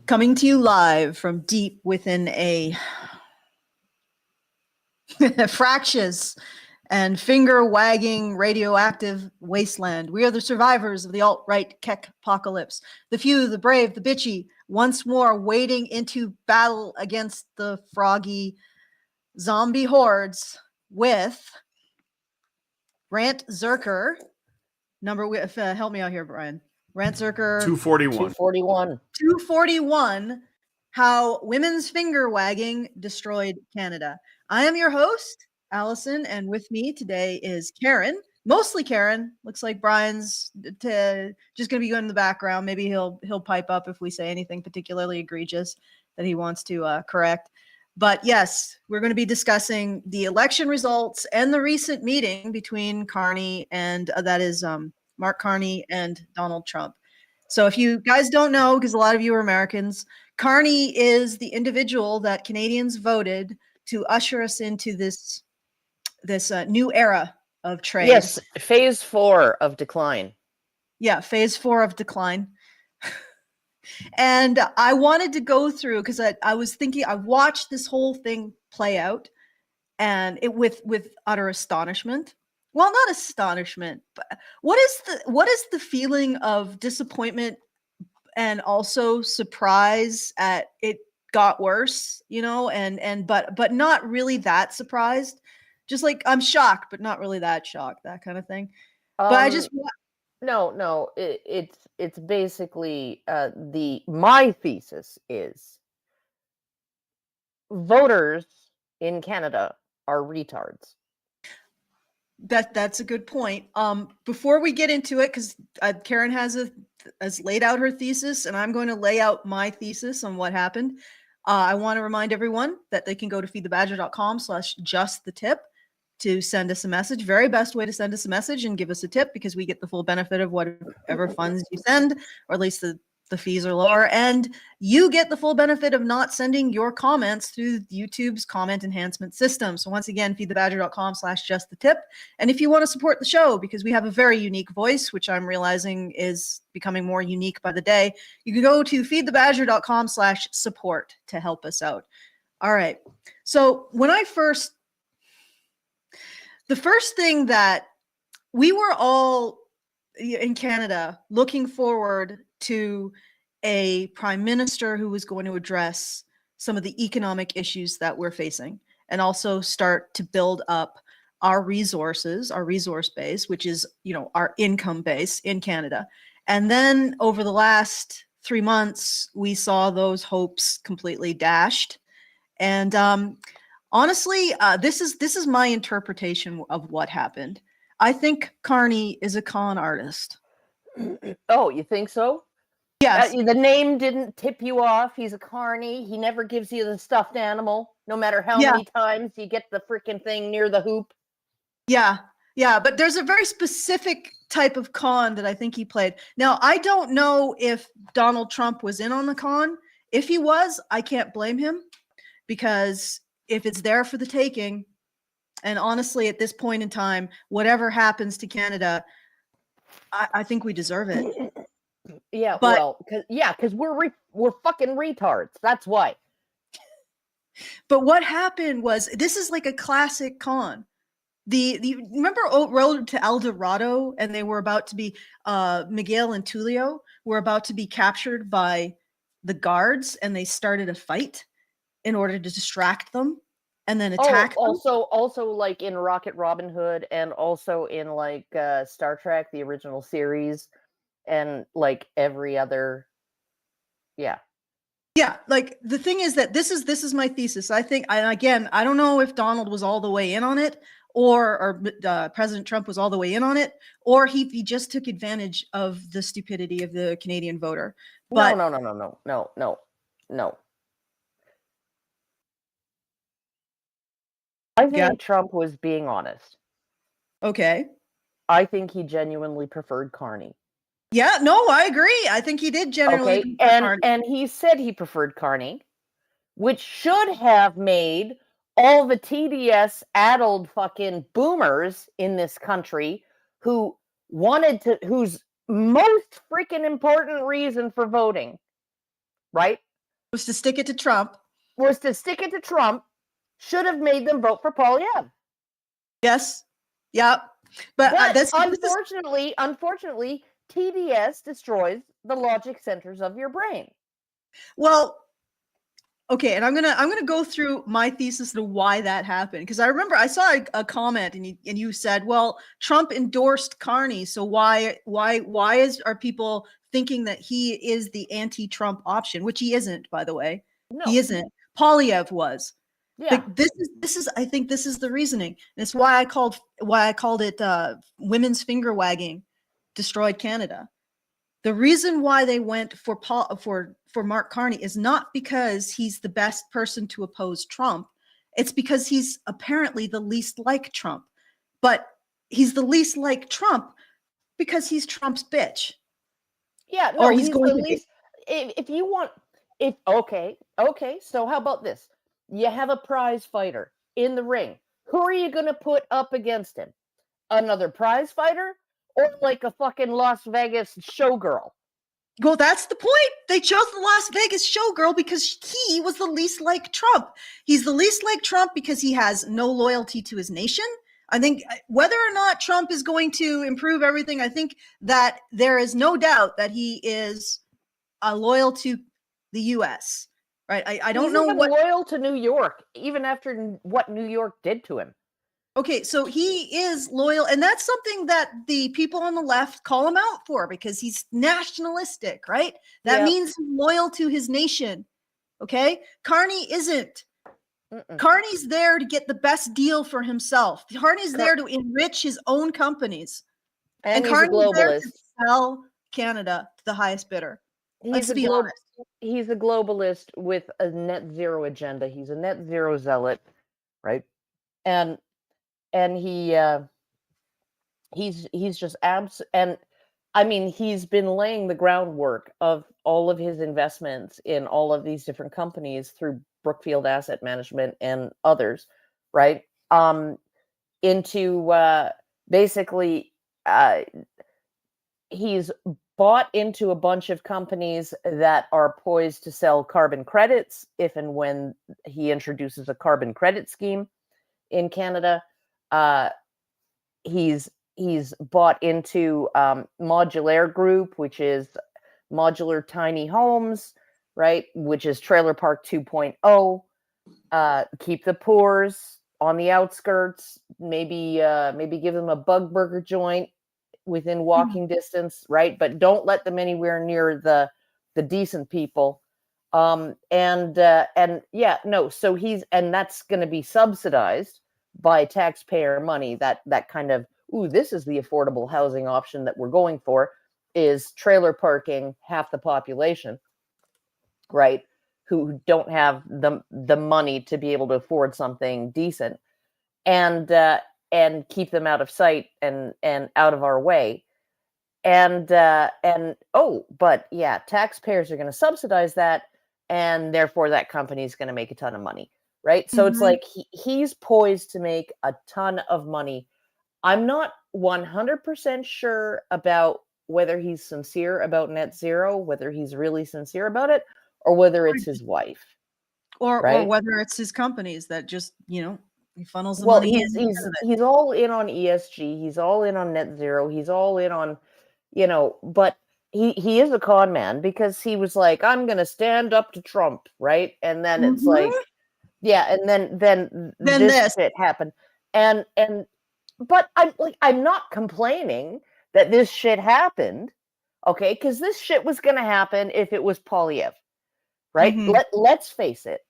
Coming to you live from deep within a fractious and finger-wagging radioactive wasteland. We are the survivors of the alt-right Keck apocalypse. The few, the brave, the bitchy, once more wading into battle against the froggy zombie hordes with Rantzerker. Help me out here, Brian. Rantzerker 241. 241. How women's finger wagging destroyed Canada. I am your host, Allison, and with me today is Karen. Mostly Karen. Looks like Brian's just going to be in the background. Maybe he'll pipe up if we say anything particularly egregious that he wants to correct. But yes, we're going to be discussing the election results and the recent meeting between Carney and that is Mark Carney and Donald Trump. So if you guys don't know, because a lot of you are Americans, Carney is the individual that Canadians voted to usher us into this new era of trade. Yes, phase 4 of decline. Yeah, phase 4 of decline. And I wanted to go through, because I was thinking, I watched this whole thing play out, and it with utter astonishment. Well, not astonishment, but what is the feeling of disappointment and also surprise at it got worse, but not really that surprised. Just like I'm shocked, but not really that shocked, that kind of thing. But I just No, it's basically my thesis is voters in Canada are retards. That's a good point. Before we get into it, because Karen has laid out her thesis, and I'm going to lay out my thesis on what happened. I want to remind everyone that they can go to feedthebadger.com/justthetip to send us a message. Very best way to send us a message and give us a tip, because we get the full benefit of whatever funds you send, or at least the fees are lower, and you get the full benefit of not sending your comments through YouTube's comment enhancement system. So once again, feedthebadger.com/justthetip. And if you want to support the show, because we have a very unique voice, which I'm realizing is becoming more unique by the day, you can go to feedthebadger.com/support to help us out. All right. So the first thing that we were all in Canada looking forward to a prime minister who was going to address some of the economic issues that we're facing, and also start to build up our resources, our resource base, which is, our income base in Canada. And then over the last 3 months, we saw those hopes completely dashed. And honestly, this is my interpretation of what happened. I think Carney is a con artist. Oh, you think so? Yes. The name didn't tip you off. He's a Carney. He never gives you the stuffed animal, no matter how many times you get the freaking thing near the hoop. Yeah. But there's a very specific type of con that I think he played. Now, I don't know if Donald Trump was in on the con. If he was, I can't blame him, because if it's there for the taking, and honestly, at this point in time, whatever happens to Canada, I think we deserve it. Yeah, because we're fucking retards. That's why. But what happened was, this is like a classic con. Remember Road to El Dorado, and they were about to be Miguel and Tulio were about to be captured by the guards, and they started a fight in order to distract them and then attack them. Also like in Rocket Robin Hood, and also in like Star Trek, the original series, and like every other. Yeah, like the thing is that this is my thesis. I think, and again, I don't know if Donald was all the way in on it, or President Trump was all the way in on it, or he just took advantage of the stupidity of the Canadian voter. But no. I think Trump was being honest. Okay. I think he genuinely preferred Carney. Yeah, no, I agree. I think he did genuinely prefer Carney. And he said he preferred Carney, which should have made all the TDS-addled fucking boomers in this country whose most freaking important reason for voting, right, Was to stick it to Trump. Should have made them vote for Polyev. Yes. Yeah. But unfortunately, TDS destroys the logic centers of your brain. Well, okay, and I'm gonna go through my thesis of why that happened, because I remember I saw a comment and you said, well, Trump endorsed Carney, so why are people thinking that he is the anti-Trump option, which he isn't, by the way. No. He isn't. Polyev was. Yeah. This is I think this is the reasoning. And it's why I called it women's finger wagging destroyed Canada. The reason why they went for Mark Carney is not because he's the best person to oppose Trump. It's because he's apparently the least like Trump. But he's the least like Trump because he's Trump's bitch. Yeah, no, or he's going the least. Okay. So how about this? You have a prize fighter in the ring. Who are you going to put up against him? Another prize fighter? Or like a fucking Las Vegas showgirl? Well, that's the point. They chose the Las Vegas showgirl because he was the least like Trump. He's the least like Trump because he has no loyalty to his nation. I think whether or not Trump is going to improve everything, I think that there is no doubt that he is loyal to the U.S., right? I don't know what loyal to New York, even after what New York did to him. Okay, so he is loyal, and that's something that the people on the left call him out for because he's nationalistic, right? That means loyal to his nation. Okay, Carney isn't. Carney's there to get the best deal for himself. Carney's there to enrich his own companies, and Carney's there to sell Canada to the highest bidder. Let's be honest. He's a globalist with a net zero agenda. He's a net zero zealot, right? And he's just and I mean, he's been laying the groundwork of all of his investments in all of these different companies through Brookfield Asset Management and others, right? Into basically he's bought into a bunch of companies that are poised to sell carbon credits if and when he introduces a carbon credit scheme in Canada. He's bought into Modular Group, which is modular tiny homes, right? Which is Trailer Park 2.0. Keep the poors on the outskirts. Maybe give them a bug burger joint within walking distance, right? But don't let them anywhere near the decent people. So that's going to be subsidized by taxpayer money. That kind of, this is the affordable housing option that we're going for, is trailer parking half the population, right? Who don't have the money to be able to afford something decent, and keep them out of sight and out of our way. But taxpayers are going to subsidize that, and therefore that company is going to make a ton of money, right? So it's like he's poised to make a ton of money. I'm not 100% sure about whether he's sincere about net zero, whether he's really sincere about it, or whether it's his wife, or whether it's his companies that just he funnels the money. He's all in on ESG. He's all in on net zero. He's all in on, but he is a con man because he was like, I'm going to stand up to Trump, right? And then it's like, and then this shit happened, but I'm not complaining that this shit happened, okay? Because this shit was going to happen if it was Polyev, right? Let's face it,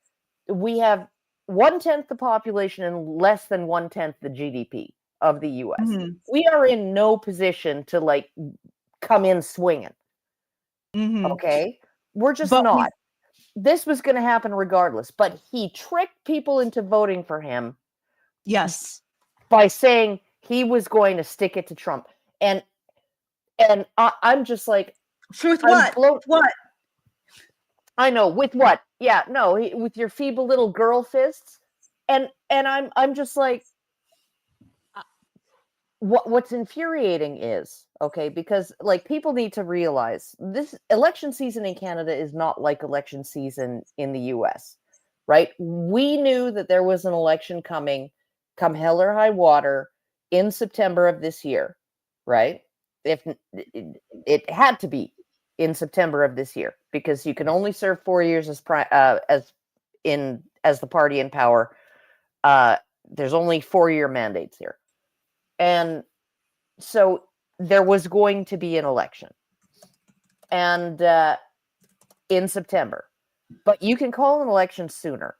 we have 1/10 the population and less than 1/10 the GDP of the US. We are in no position to come in swinging. Okay, we're just not. This was going to happen regardless, but he tricked people into voting for him. Yes, by saying he was going to stick it to Trump, and I'm just like, with what? What? I know, with what? Yeah, no, with your feeble little girl fists, and I'm just like, what's infuriating is, okay, because like people need to realize this election season in Canada is not like election season in the US, right? We knew that there was an election coming, come hell or high water, in September of this year, right? If it had to be in September of this year, because you can only serve 4 years as the party in power. There's only 4-year mandates here. And so there was going to be an election, and in September, but you can call an election sooner,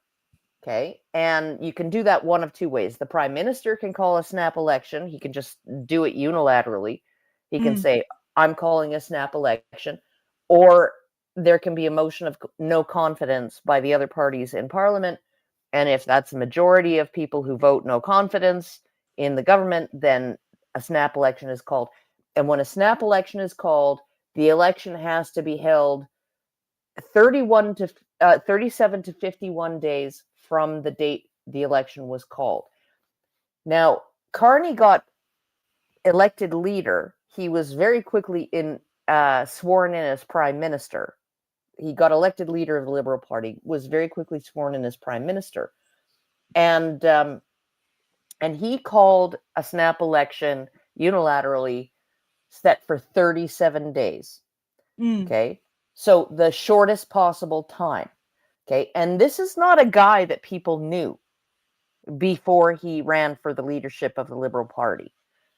okay? And you can do that one of two ways. The prime minister can call a snap election. He can just do it unilaterally. He can say, I'm calling a snap election, or there can be a motion of no confidence by the other parties in parliament. And if that's a majority of people who vote no confidence in the government, then a snap election is called. And when a snap election is called, the election has to be held 37 to 51 days from the date the election was called. Now, Carney got elected leader. He was very quickly sworn in as prime minister. He got elected leader of the Liberal Party, was very quickly sworn in as prime minister. And he called a snap election unilaterally, set for 37 days. Okay. So the shortest possible time. Okay. And this is not a guy that people knew before he ran for the leadership of the Liberal Party,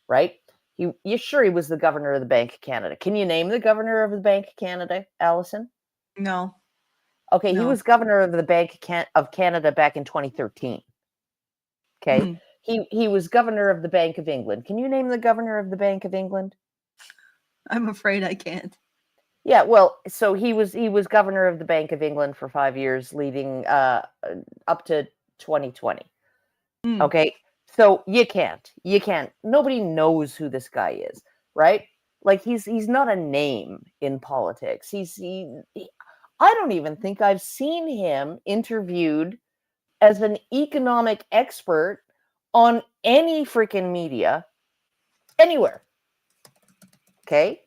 right? He was the governor of the Bank of Canada. Can you name the governor of the Bank of Canada, Allison? No. Okay. No. He was governor of the Bank of Canada back in 2013. Okay. He was governor of the Bank of England. Can you name the governor of the Bank of England? I'm afraid I can't. Yeah, well, so he was governor of the Bank of England for 5 years, leading up to 2020. Okay, so you can't. Nobody knows who this guy is, right? Like he's not a name in politics. I don't even think I've seen him interviewed as an economic expert on any freaking media anywhere. Okay?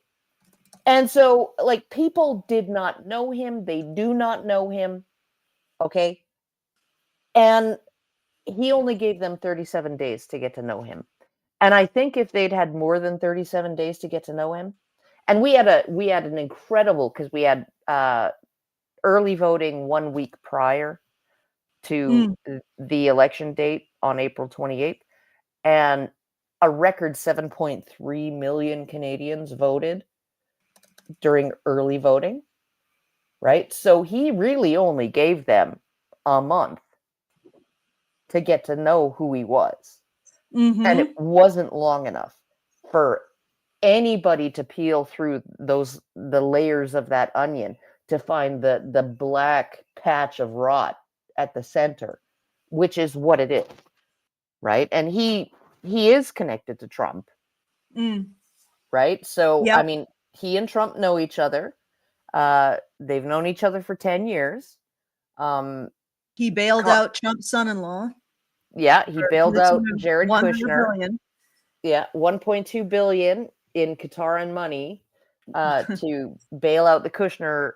And so, like, people did not know him. They do not know him. Okay? And he only gave them 37 days to get to know him. And I think if they'd had more than 37 days to get to know him, and we had an incredible, because we had early voting 1 week prior to the election date on April 28th, and a record 7.3 million Canadians voted during early voting, right? So he really only gave them a month to get to know who he was. And it wasn't long enough for anybody to peel through the layers of that onion to find the black patch of rot at the center, which is what it is, right? And he is connected to Trump, right? So, I mean, he and Trump know each other. They've known each other for 10 years. He bailed out Trump's son-in-law. Yeah, he bailed out Jared Kushner. Billion. Yeah, 1.2 billion in Qataran money to bail out the Kushner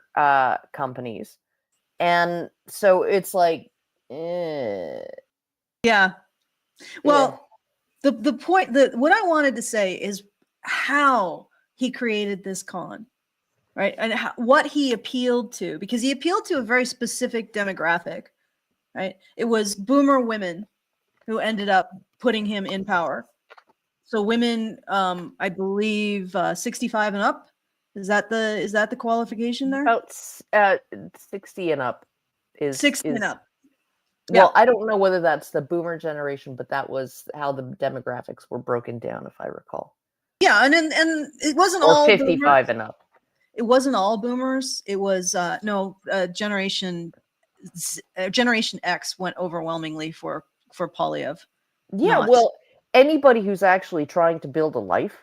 companies. And so it's like, yeah. Well, the point that what I wanted to say is how he created this con, right? And what he appealed to, because he appealed to a very specific demographic, right? It was boomer women who ended up putting him in power. So women, I believe, 65 and up. Is that the qualification there? About 60 and up is 60 and up. Well, I don't know whether that's the boomer generation, but that was how the demographics were broken down, if I recall. Yeah, and it wasn't all 55 and up. It wasn't all boomers. It was Generation X went overwhelmingly for Polyev. Yeah, well, anybody who's actually trying to build a life.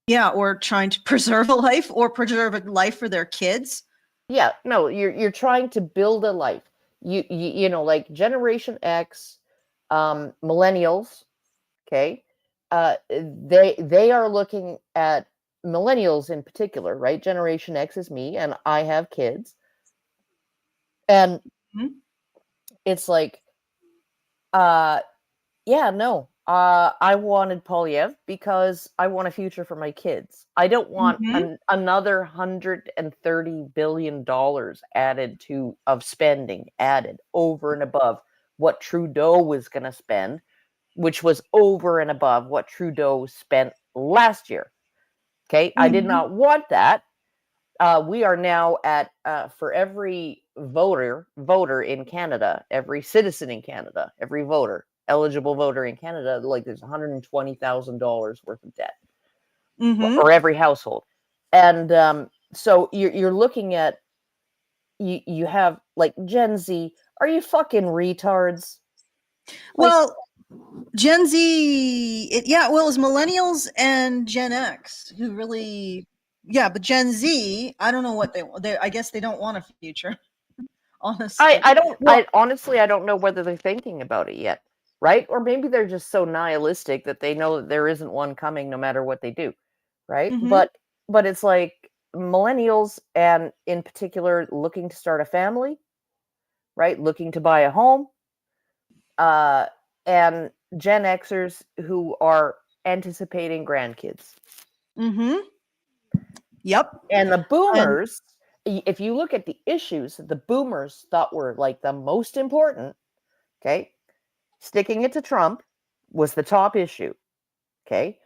Yeah, or trying to preserve a life or preserve a life for their kids. Yeah, no, you're trying to build a life. You know, like Generation X, millennials, okay? they are looking at millennials in particular, right? Generation X is me, and I have kids, and it's like, yeah, no, I wanted Polyev because I want a future for my kids. I don't want another $130 billion added of spending added over and above what Trudeau was going to spend, which was over and above what Trudeau spent last year. Okay, I did not want that. We are now at, for every voter in Canada, every citizen in Canada, every eligible voter in Canada, like there's $120,000 worth of debt for every household. And so you're looking at, you have like Gen Z. Are you fucking retards? Well, Gen Z, it was millennials and Gen X who really, but Gen Z, I don't know what I guess they don't want a future, honestly. Honestly, I don't know whether they're thinking about it yet, right? Or maybe they're just so nihilistic that they know that there isn't one coming no matter what they do, right? But it's like millennials, and in particular, looking to start a family, right? Looking to buy a home, and Gen Xers who are anticipating grandkids. Yep. And the boomers, if you look at the issues the boomers thought were like the most important, okay, sticking it to Trump was the top issue, okay?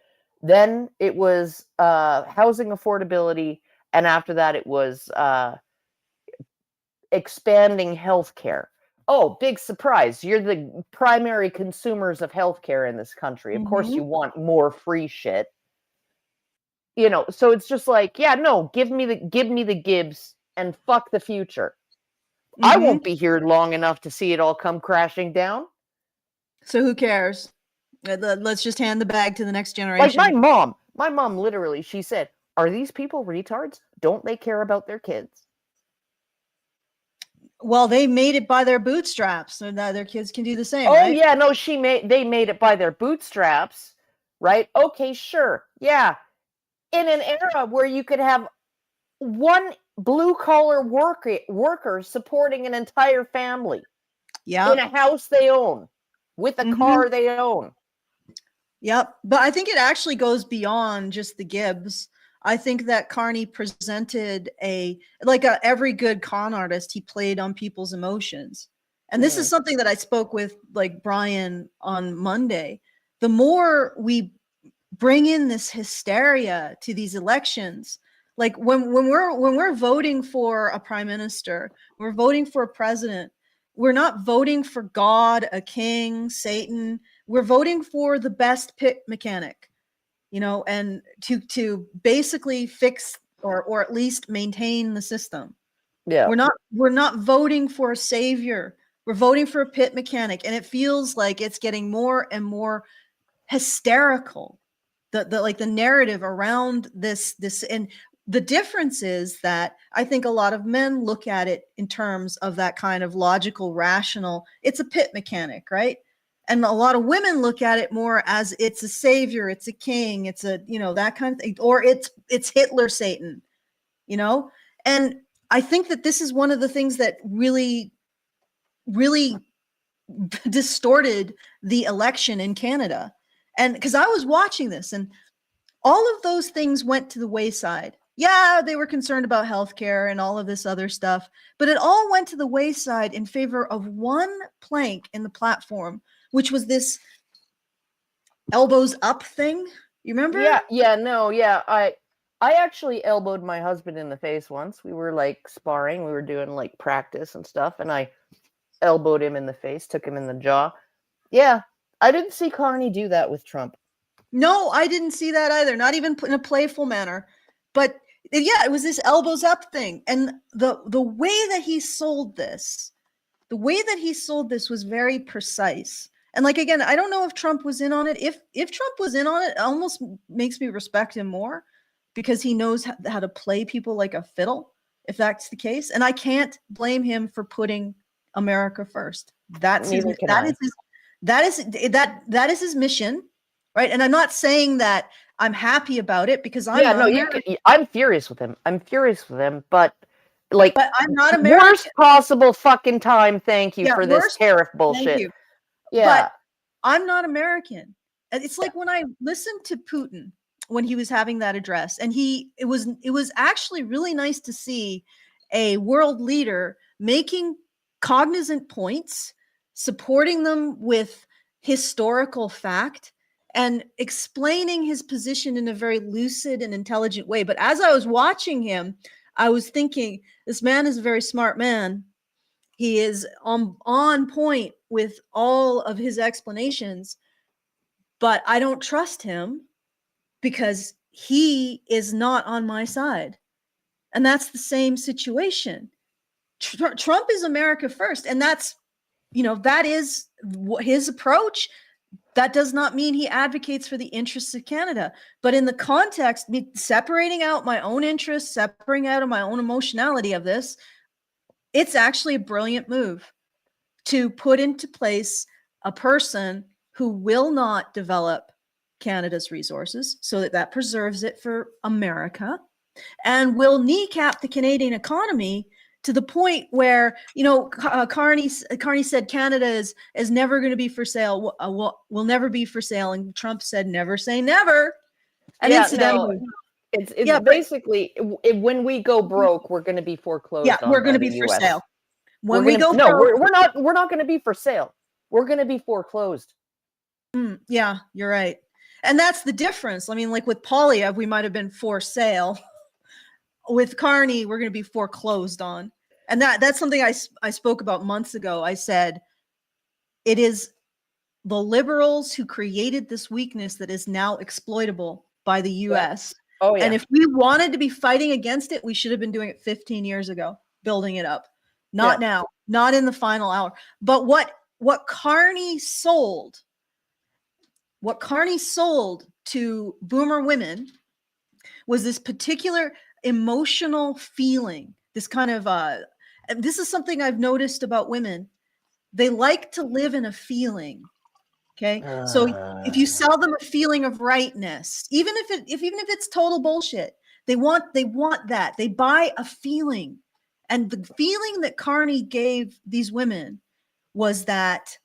Then it was housing affordability, and after that it was expanding healthcare. Oh, big surprise. You're the primary consumers of healthcare in this country. Of course you want more free shit. You know, so it's just like, yeah, no, give me the Gibbs and fuck the future. I won't be here long enough to see it all come crashing down. So who cares? Let's just hand the bag to the next generation. Like my mom literally, she said, "Are these people retards? Don't they care about their kids?" Well, they made it by their bootstraps, so now their kids can do the same, oh, right? Yeah, no, they made it by their bootstraps, right? Okay, sure. Yeah. In an era where you could have one blue-collar worker supporting an entire family. Yeah. In a house they own, with a car they own. Yep. But I think it actually goes beyond just the Gibbs. I think that Carney presented every good con artist, he played on people's emotions. And this is something that I spoke with like Brian on Monday. The more we bring in this hysteria to these elections, like when we're voting for a prime minister, we're voting for a president, we're not voting for God, a king, Satan. We're voting for the best pit mechanic, you know, and to basically fix or at least maintain the system. Yeah. We're not voting for a savior. We're voting for a pit mechanic, and it feels like it's getting more and more hysterical. The narrative around this, and the difference is that I think a lot of men look at it in terms of that kind of logical, rational, it's a pit mechanic, right? And a lot of women look at it more as it's a savior, it's a king, it's a, you know, that kind of thing, or it's Hitler, Satan, you know? And I think that this is one of the things that really, really distorted the election in Canada. And because I was watching this, and all of those things went to the wayside. Yeah, they were concerned about healthcare and all of this other stuff, but it all went to the wayside in favor of one plank in the platform, which was this elbows up thing. You remember? Yeah. I actually elbowed my husband in the face once. We were like sparring, we were doing like practice and stuff, and I elbowed him in the face, took him in the jaw. Yeah, I didn't see Carney do that with Trump. No, I didn't see that either, not even in a playful manner. But yeah, it was this elbows up thing. And the way that he sold this, was very precise. And like, again, I don't know if Trump was in on it. If Trump was in on it, it almost makes me respect him more, because he knows how to play people like a fiddle, if that's the case. And I can't blame him for putting America first. That is his mission. right? And I'm not saying that I'm happy about it because I'm Yeah, not no, American. I'm furious with him. I'm furious with him, but like But I'm not worst American. possible fucking time. Thank you Yeah, for this worst. tariff Thank bullshit. you. But Yeah, I'm not American. And it's like when I listened to Putin when he was having that address, and it was actually really nice to see a world leader making cognizant points, supporting them with historical fact, and explaining his position in a very lucid and intelligent way. But as I was watching him, I was thinking, this man is a very smart man. He is on point with all of his explanations, but I don't trust him because he is not on my side. And that's the same situation. Trump is America first. And that's, that is his approach. That does not mean he advocates for the interests of Canada. But in the context, separating out my own interests, separating out of my own emotionality of this, it's actually a brilliant move to put into place a person who will not develop Canada's resources so that preserves it for America, and will kneecap the Canadian economy to the point where, Carney said Canada is never going to be for sale, will never be for sale, and Trump said never say never. And yeah, no, incidentally, it's yeah, basically when we go broke, we're going to be foreclosed we're on going by to the be for U.S. sale. When We're we gonna go no, broke, we're not going to be for sale. We're going to be foreclosed. yeah, you're right. And that's the difference. I mean, like with Polyev, we might have been for sale. With Carney, we're going to be foreclosed on. And that's something I spoke about months ago. I said, it is the liberals who created this weakness that is now exploitable by the US. Oh yeah. And if we wanted to be fighting against it, we should have been doing it 15 years ago, building it up. Not now, not in the final hour. But what Carney sold, to boomer women was this particular emotional feeling, this kind of this is something I've noticed about women. They like to live in a feeling. Okay. So if you sell them a feeling of rightness, even if it's total bullshit, they want that. They buy a feeling. And the feeling that Carney gave these women was that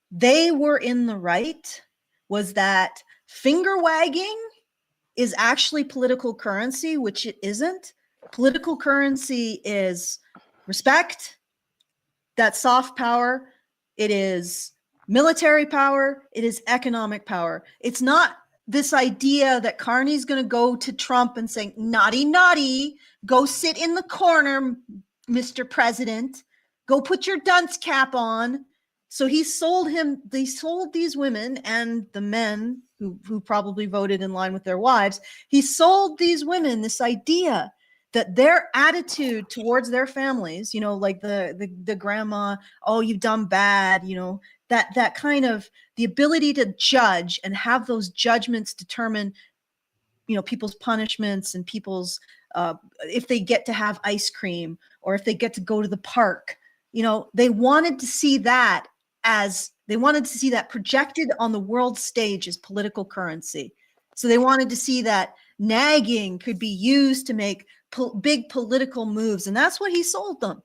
they were in the right, was that finger wagging is actually political currency, which it isn't. Political currency is respect, that soft power. It is military power. It is economic power. It's not this idea that Carney's going to go to Trump and say, naughty, naughty, go sit in the corner, Mr. President, go put your dunce cap on. So they sold these women and the men who probably voted in line with their wives. He sold these women this idea that their attitude towards their families, like the grandma, oh, you've done bad, that kind of the ability to judge and have those judgments determine, people's punishments and people's, if they get to have ice cream or if they get to go to the park, they wanted to see that projected on the world stage as political currency. So they wanted to see that nagging could be used to make big political moves. And that's what he sold them.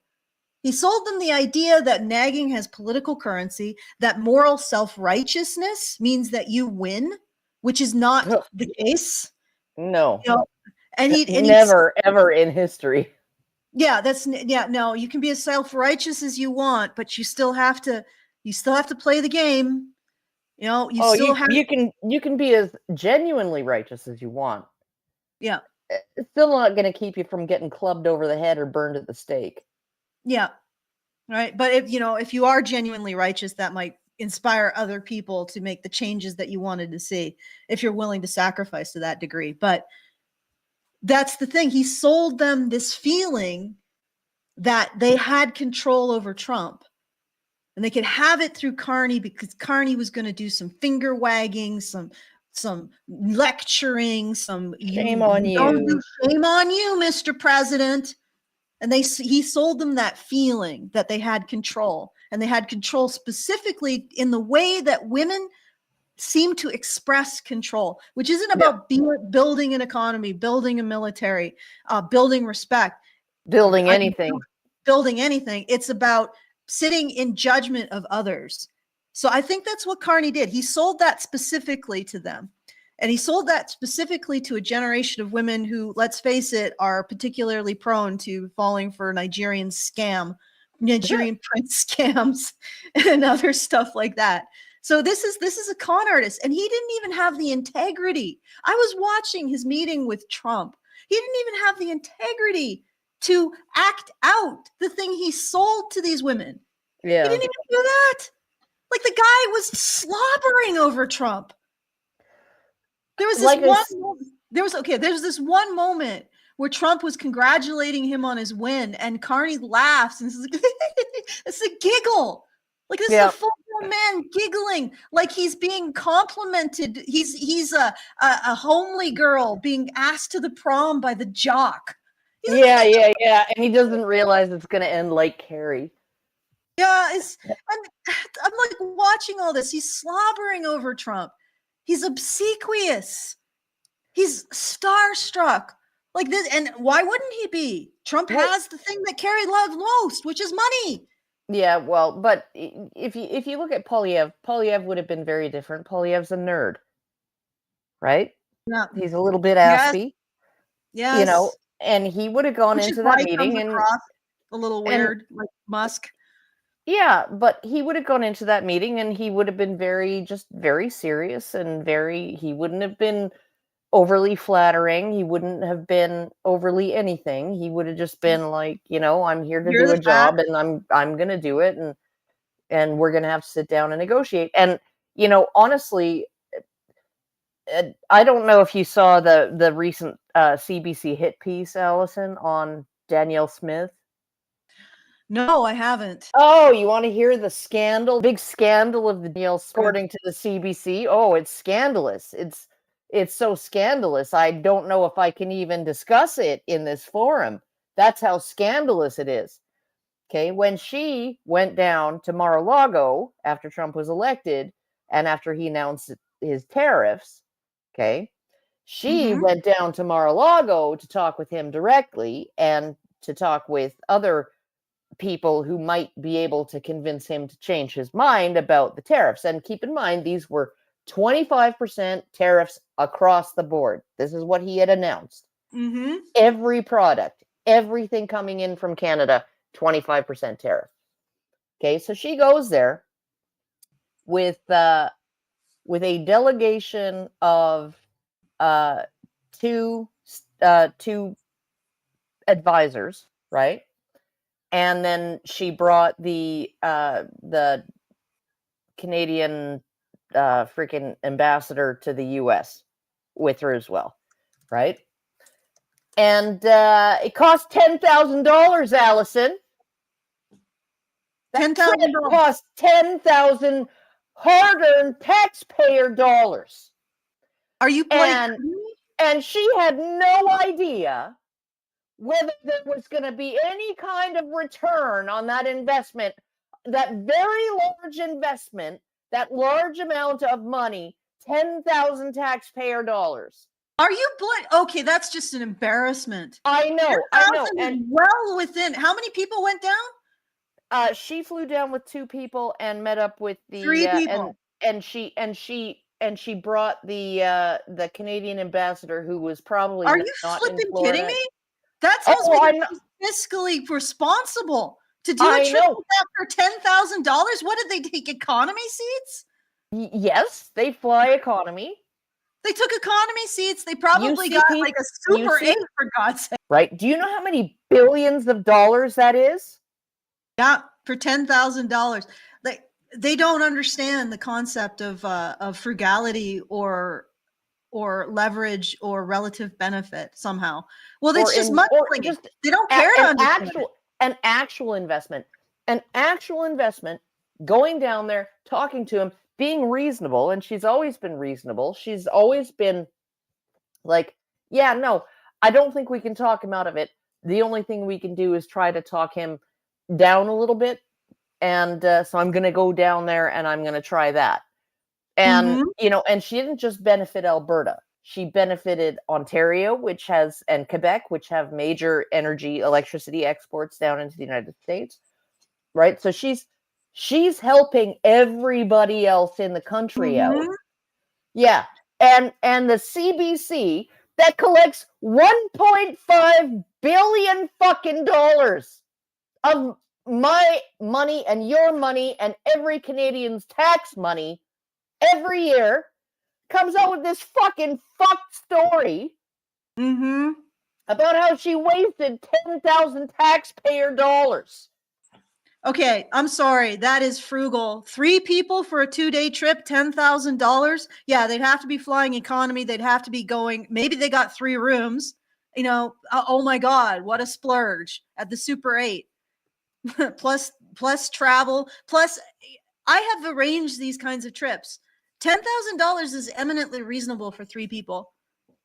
He sold them the idea that nagging has political currency, that moral self-righteousness means that you win, which is not the case. No. And never ever in history. Yeah, no, you can be as self-righteous as you want, but you still have to play the game. You can be as genuinely righteous as you want. Yeah. It's still not going to keep you from getting clubbed over the head or burned at the stake. Yeah. Right. But if you are genuinely righteous, that might inspire other people to make the changes that you wanted to see, if you're willing to sacrifice to that degree. But that's the thing. He sold them this feeling that they had control over Trump. And they could have it through Carney because Carney was going to do some finger wagging, some lecturing, shame on you. Shame on you, Mr. President. And he sold them that feeling that they had control, and they had control specifically in the way that women seem to express control, which isn't about building an economy, building a military, building respect, building anything. Building anything. It's about sitting in judgment of others. So I think that's what Carney did. He sold that specifically to them. And he sold that specifically to a generation of women who, let's face it, are particularly prone to falling for Nigerian prince scams and other stuff like that. So this is a con artist, and he didn't even have the integrity. I was watching his meeting with Trump. He didn't even have the integrity to act out the thing he sold to these women. Yeah. He didn't even do that. Like, the guy was slobbering over Trump. There was there's this one moment where Trump was congratulating him on his win, and Carney laughs and says, it's a giggle. Like, this is a full-grown man giggling like he's being complimented. He's a homely girl being asked to the prom by the jock. Yeah. And he doesn't realize it's going to end like Carrie. Yeah, I'm like watching all this. He's slobbering over Trump. He's obsequious. He's starstruck. Like this, and why wouldn't he be? Trump has the thing that Carrie loved most, which is money. Yeah, well, but if you look at Polyev would have been very different. Polyev's a nerd, right? Yeah, he's a little bit aspy. Yes. You know, and he would have gone into that meeting and a little weird, like Musk. Yeah, but he would have gone into that meeting and he would have been very serious and he wouldn't have been overly flattering. He wouldn't have been overly anything. He would have just been like, I'm here to do a job and I'm going to do it. And we're going to have to sit down and negotiate. And, honestly, I don't know if you saw the recent CBC hit piece, Allison, on Danielle Smith. No, I haven't. Oh, you want to hear the scandal? Big scandal of the deal, according to the CBC. Oh, it's scandalous. It's so scandalous. I don't know if I can even discuss it in this forum. That's how scandalous it is. Okay, when she went down to Mar-a-Lago after Trump was elected and after he announced his tariffs, okay, she went down to Mar-a-Lago to talk with him directly and to talk with other people who might be able to convince him to change his mind about the tariffs. And keep in mind, these were 25% tariffs across the board. This is what he had announced. Every product, everything coming in from Canada, 25% tariff. Okay, so she goes there with a delegation of two advisors, right? And then she brought the Canadian freaking ambassador to the U.S. with her as well, right? And it cost $10,000, Allison. $10,000 cost $10,000 hard-earned taxpayer dollars. Are you playing? And she had no idea whether there was going to be any kind of return on that investment, that very large investment, that large amount of money, 10,000 taxpayer dollars. Are you okay, that's just an embarrassment. I know. And well within, how many people went down? She flew down with 2 people and met up with the 3 people. And she brought the Canadian ambassador who was probably Are you not flipping in Florida. kidding me? That sounds like fiscally responsible to do a trip like that for $10,000. What did they take? Economy seats? Yes, they fly economy. They took economy seats. They probably got like a Super 8, for God's sake. Right? Do you know how many billions of dollars that is? Yeah, for $10,000. They don't understand the concept of frugality or leverage or relative benefit somehow. Well, it's just money. They don't care an actual investment. An actual investment, going down there, talking to him, being reasonable, and she's always been reasonable. She's always been like, yeah, no, I don't think we can talk him out of it. The only thing we can do is try to talk him down a little bit. And so I'm going to go down there and I'm going to try that. And, and she didn't just benefit Alberta. She benefited Ontario, and Quebec, which have major electricity exports down into the United States, right? So she's helping everybody else in the country out. Yeah. And the CBC that collects $1.5 billion fucking dollars of my money and your money and every Canadian's tax money every year, comes out with this fucking fucked story about how she wasted 10,000 taxpayer dollars. Okay, I'm sorry. That is frugal. 3 people for a 2-day trip, $10,000. Yeah, they'd have to be flying economy. They'd have to be going. Maybe they got 3 rooms. Oh my God, what a splurge at the Super 8. plus travel. Plus, I have arranged these kinds of trips. $10,000 is eminently reasonable for 3 people.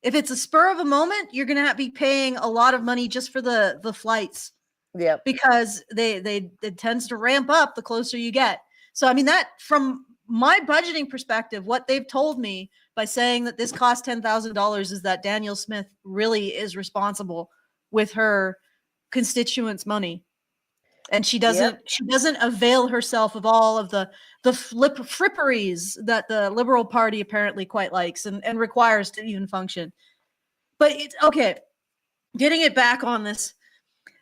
If it's a spur of a moment, you're going to be paying a lot of money just for the flights. Yeah, because it tends to ramp up the closer you get. So, I mean, that from my budgeting perspective, what they've told me by saying that this cost $10,000 is that Danielle Smith really is responsible with her constituents' money. And she doesn't avail herself of all of the fripperies that the Liberal Party apparently quite likes and requires to even function. But it's okay. Getting it back on this.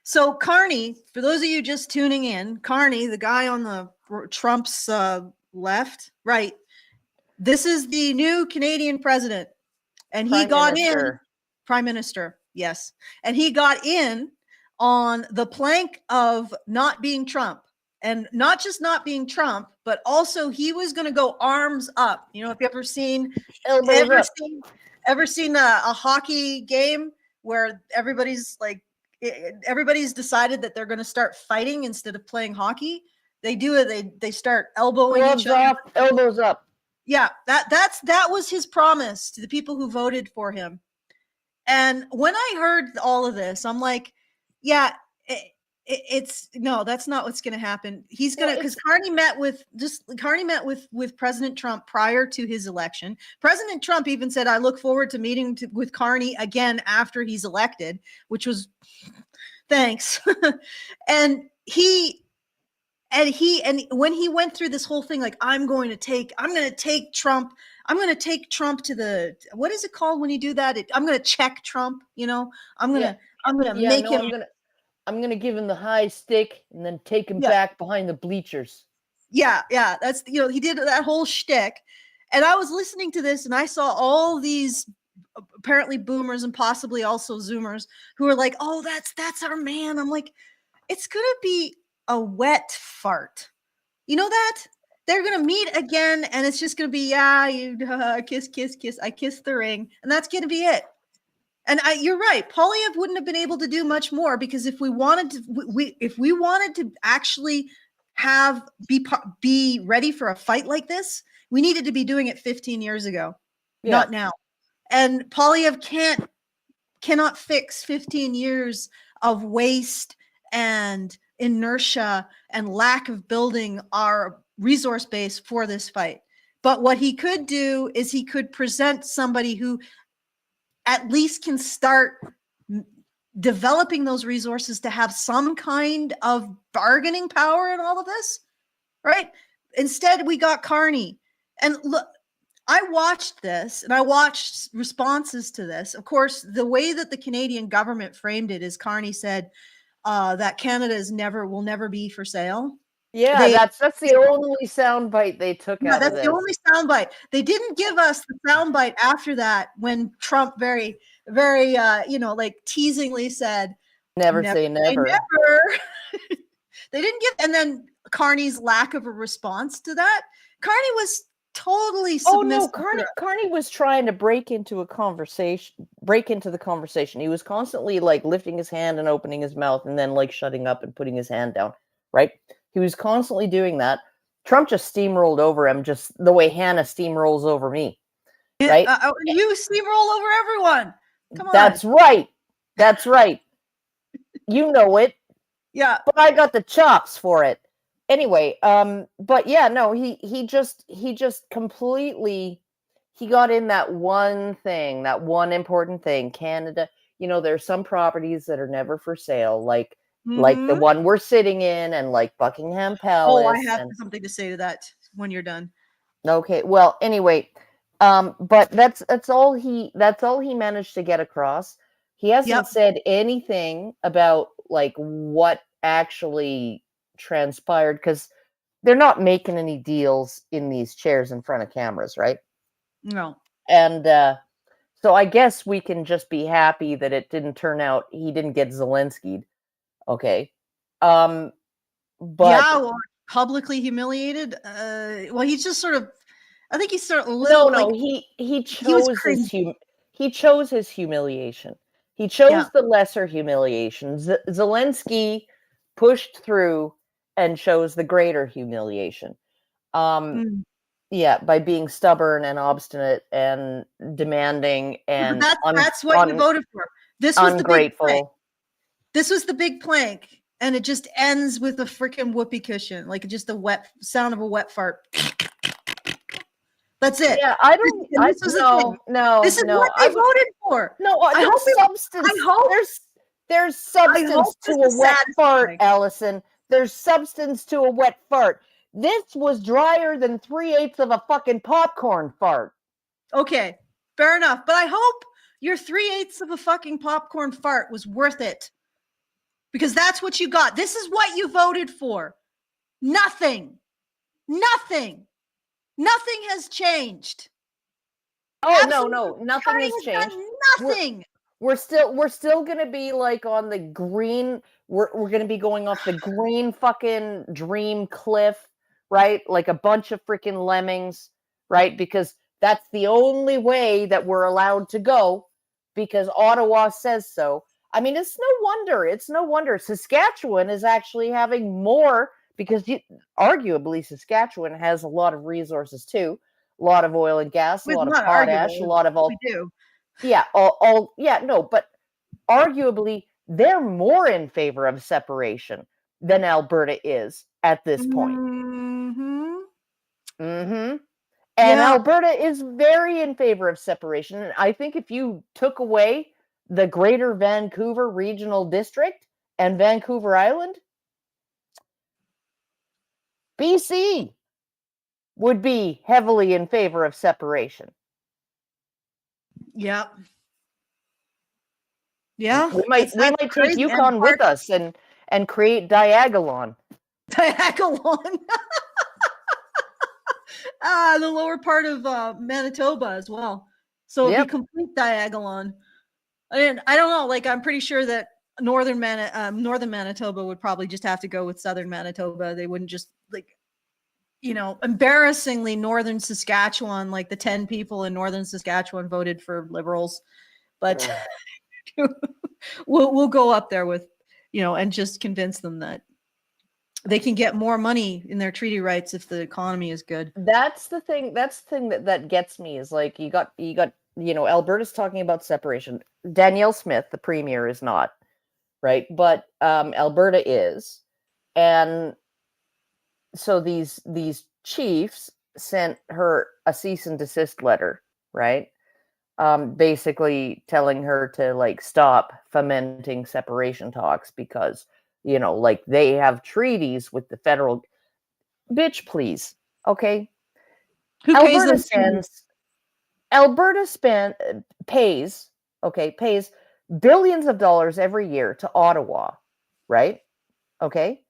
So Carney, for those of you just tuning in, Carney, the guy on the Trump's right, this is the new Canadian president. And he got in, Prime Minister, yes. And he got in on the plank of not being Trump. And not just not being Trump, but also he was going to go arms up. If you ever seen a hockey game where everybody's decided that they're going to start fighting instead of playing hockey. They do it. They start elbowing each other. Elbows up. Yeah, that was his promise to the people who voted for him. And when I heard all of this, I'm like, yeah, no, that's not what's going to happen. He's going to, because Carney met with President Trump prior to his election. President Trump even said, I look forward to meeting with Carney again after he's elected, which was thanks. and when he went through this whole thing, like, I'm going to take Trump to the, what is it called when you do that? I'm going to check Trump, I'm going to I'm going to give him the high stick and then take him back behind the bleachers. Yeah. That's, he did that whole shtick. And I was listening to this and I saw all these apparently boomers and possibly also Zoomers who are like, oh, that's our man. I'm like, it's going to be a wet fart. You know that? They're going to meet again and it's just going to be, kiss. I kissed the ring. And that's going to be it. And you're right. Poilievre wouldn't have been able to do much more because if we wanted to actually be ready for a fight like this, we needed to be doing it 15 years ago, not now. And Poilievre cannot fix 15 years of waste and inertia and lack of building our resource base for this fight. But what he could do is he could present somebody who at least can start developing those resources to have some kind of bargaining power in all of this, right? Instead, we got Carney. And look, I watched this and I watched responses to this. Of course, the way that the Canadian government framed it is Carney said that Canada will never be for sale. Yeah, that's the only soundbite they took out of this. That's the only soundbite. They didn't give us the soundbite after that when Trump very, very, teasingly said, never say never. They didn't give, and then Carney's lack of a response to that. Carney was totally submissive. Oh no, Carney was trying to break into the conversation. He was constantly lifting his hand and opening his mouth and then shutting up and putting his hand down, right? He was constantly doing that. Trump just steamrolled over him, just the way Hannah steamrolls over me, right? You steamroll over everyone. Come on. That's right. You know it. Yeah. But I got the chops for it. anyway, but yeah, no, he just completely, he got in that one thing, that one important thing. Canada, there's some properties that are never for sale, like the Mhm. one we're sitting in, and like Buckingham Oh, I Palace. have And something to say to that when you're done. okay, well, anyway, but that's all he managed to get across. He hasn't Yep. said anything about like what actually transpired, because they're not making any deals in these chairs in front of cameras, right? No. And so I guess we can just be happy that it didn't turn out, he didn't get Zelensky'd. Okay. But Yeah, or publicly humiliated. Well, he's just sort of. I think he's sort of a no, little like he he was chose cringe. he chose his humiliation. He Yeah. chose the lesser humiliation. Zelensky pushed through and chose the greater humiliation. Um, Mm. yeah, by being stubborn and obstinate and demanding Yeah, but and that's what you voted for. This was the big plank. ungrateful. This was the big plank, and it just ends with a freaking whoopee cushion, like just a wet sound of a wet fart. That's it. Yeah, And this was the thing. This is what they voted for. No, I hope there's substance. I hope There's I substance hope to this a is wet fart, satisfying. Allison. There's substance to a wet fart. This was drier than 3/8 of a fucking popcorn fart. Okay, fair enough. But I hope your 3/8 of a fucking popcorn fart was worth it. Because that's what you got. This is what you voted for. Nothing. Nothing. Nothing has changed. Oh Absolutely no, nothing has changed. done nothing. We're still gonna be like on the green. We're gonna be going off the green fucking dream cliff, right? Like a bunch of freaking lemmings, right? Because that's the only way that we're allowed to go, because Ottawa says so. I mean, it's no wonder. It's no wonder Saskatchewan is actually having more, because arguably Saskatchewan has a lot of resources too, a lot of oil and gas, a It's lot of not potash, a arguable. lot of all. We do. Yeah, yeah, no, but arguably they're more in favor of separation than Alberta is at this point. Mm-hmm. Mm-hmm. And Yeah. Alberta is very in favor of separation. And I think if you took away the Greater Vancouver Regional District and Vancouver Island, BC would be heavily in favor of separation. Yeah. Yeah. We might take crazy. Yukon with us and create Diagolon. Diagolon. The lower part of Manitoba as well. So it'd be complete Diagolon. I don't know. Like, I'm pretty sure that northern Manitoba would probably just have to go with southern Manitoba. They wouldn't just embarrassingly northern Saskatchewan, like the 10 people in northern Saskatchewan voted for Liberals, but we'll go up there with, and just convince them that they can get more money in their treaty rights if the economy is good. That's the thing. That's the thing that gets me, is like you got Alberta's talking about separation. Danielle Smith, the premier, is not, right? But Alberta is. And so these chiefs sent her a cease and desist letter, right? Basically telling her to like stop fomenting separation talks, because like they have treaties with the federal. Bitch, please. Okay. Who pays them? Alberta pays billions of dollars every year to Ottawa, right? Okay.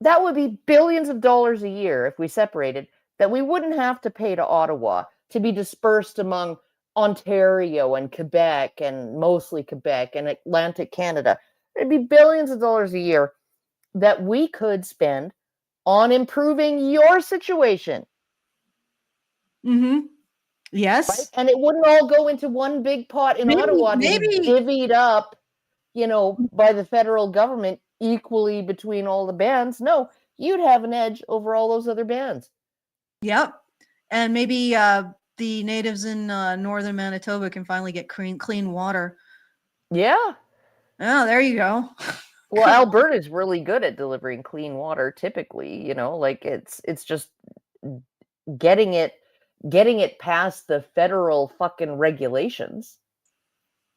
That would be billions of dollars a year if we separated, that we wouldn't have to pay to Ottawa to be dispersed among Ontario and Quebec, and mostly Quebec and Atlantic Canada. It'd be billions of dollars a year that we could spend on improving your situation. Mm-hmm. Yes. Right? And it wouldn't all go into one big pot in Ottawa to be divvied up, by the federal government equally between all the bands. No, you'd have an edge over all those other bands. Yep. And maybe the natives in northern Manitoba can finally get clean water. Yeah. Oh, there you go. Well, Alberta's really good at delivering clean water typically, like it's just getting it past the federal fucking regulations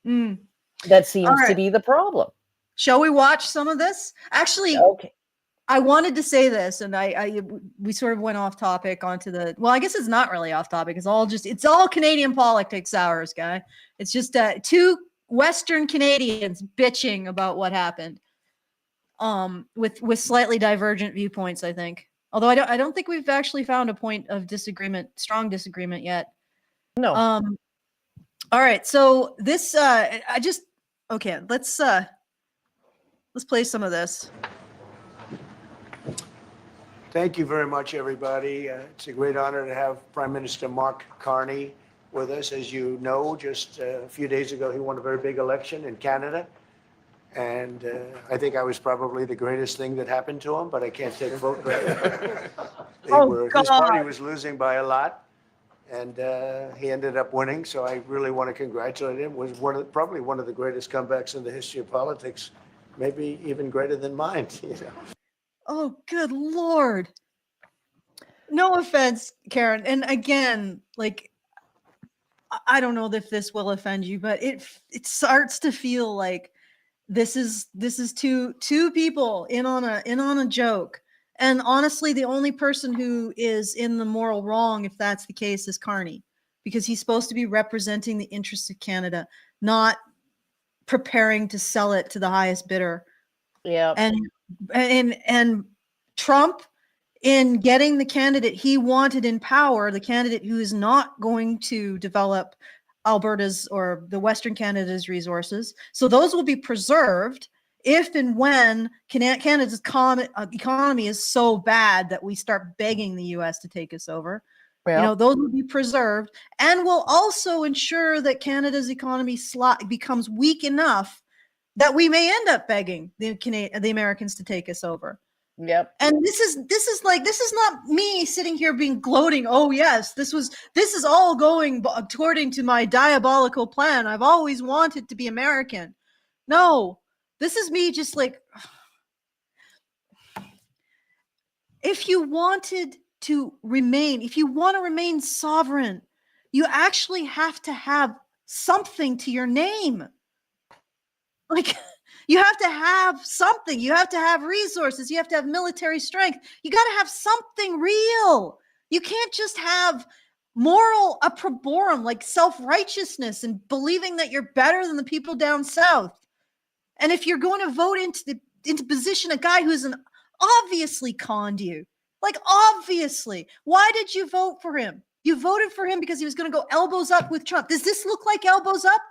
Mm. that All seems to right. be the problem. Shall we watch some of this? Actually, Okay. I wanted to say this, and we sort of went off topic onto the. Well, I guess it's not really off topic. It's all Canadian politics hours, guy. It's just two Western Canadians bitching about what happened. With slightly divergent viewpoints, I think. Although I don't think we've actually found a point of disagreement, strong disagreement yet. No. All right. So this, okay. Let's play some of this. Thank you very much, everybody. It's a great honor to have Prime Minister Mark Carney with us. As you know, just a few days ago, he won a very big election in Canada. And I think I was probably the greatest thing that happened to him, but I can't take vote credit. His party was losing by a lot, and he ended up winning. So I really want to congratulate him. It was probably one of the greatest comebacks in the history of politics, maybe even greater than mine. Oh, good Lord. No offense, Karen. And again, like, I don't know if this will offend you, but it starts to feel like this is two people in on a joke. And honestly, the only person who is in the moral wrong, if that's the case, is Carney, because he's supposed to be representing the interests of Canada, not preparing to sell it to the highest bidder. Yeah. And Trump, in getting the candidate he wanted in power, the candidate who is not going to develop Alberta's or the Western Canada's resources, so those will be preserved if and when Canada's economy is so bad that we start begging the US to take us over. Yeah. Those will be preserved and will also ensure that Canada's economy becomes weak enough that we may end up begging the Americans to take us over. Yep. And this is not me sitting here being gloating. Oh yes, this is all going according to my diabolical plan. I've always wanted to be American. No, this is me just like, if you want to remain sovereign, you actually have to have something to your name. Like, you have to have something. You have to have resources. You have to have military strength. You got to have something real. You can't just have moral opprobrium, like self-righteousness and believing that you're better than the people down south. And if you're going to vote into position a guy who's obviously conned you, like obviously, why did you vote for him? You voted for him because he was going to go elbows up with Trump. Does this look like elbows up?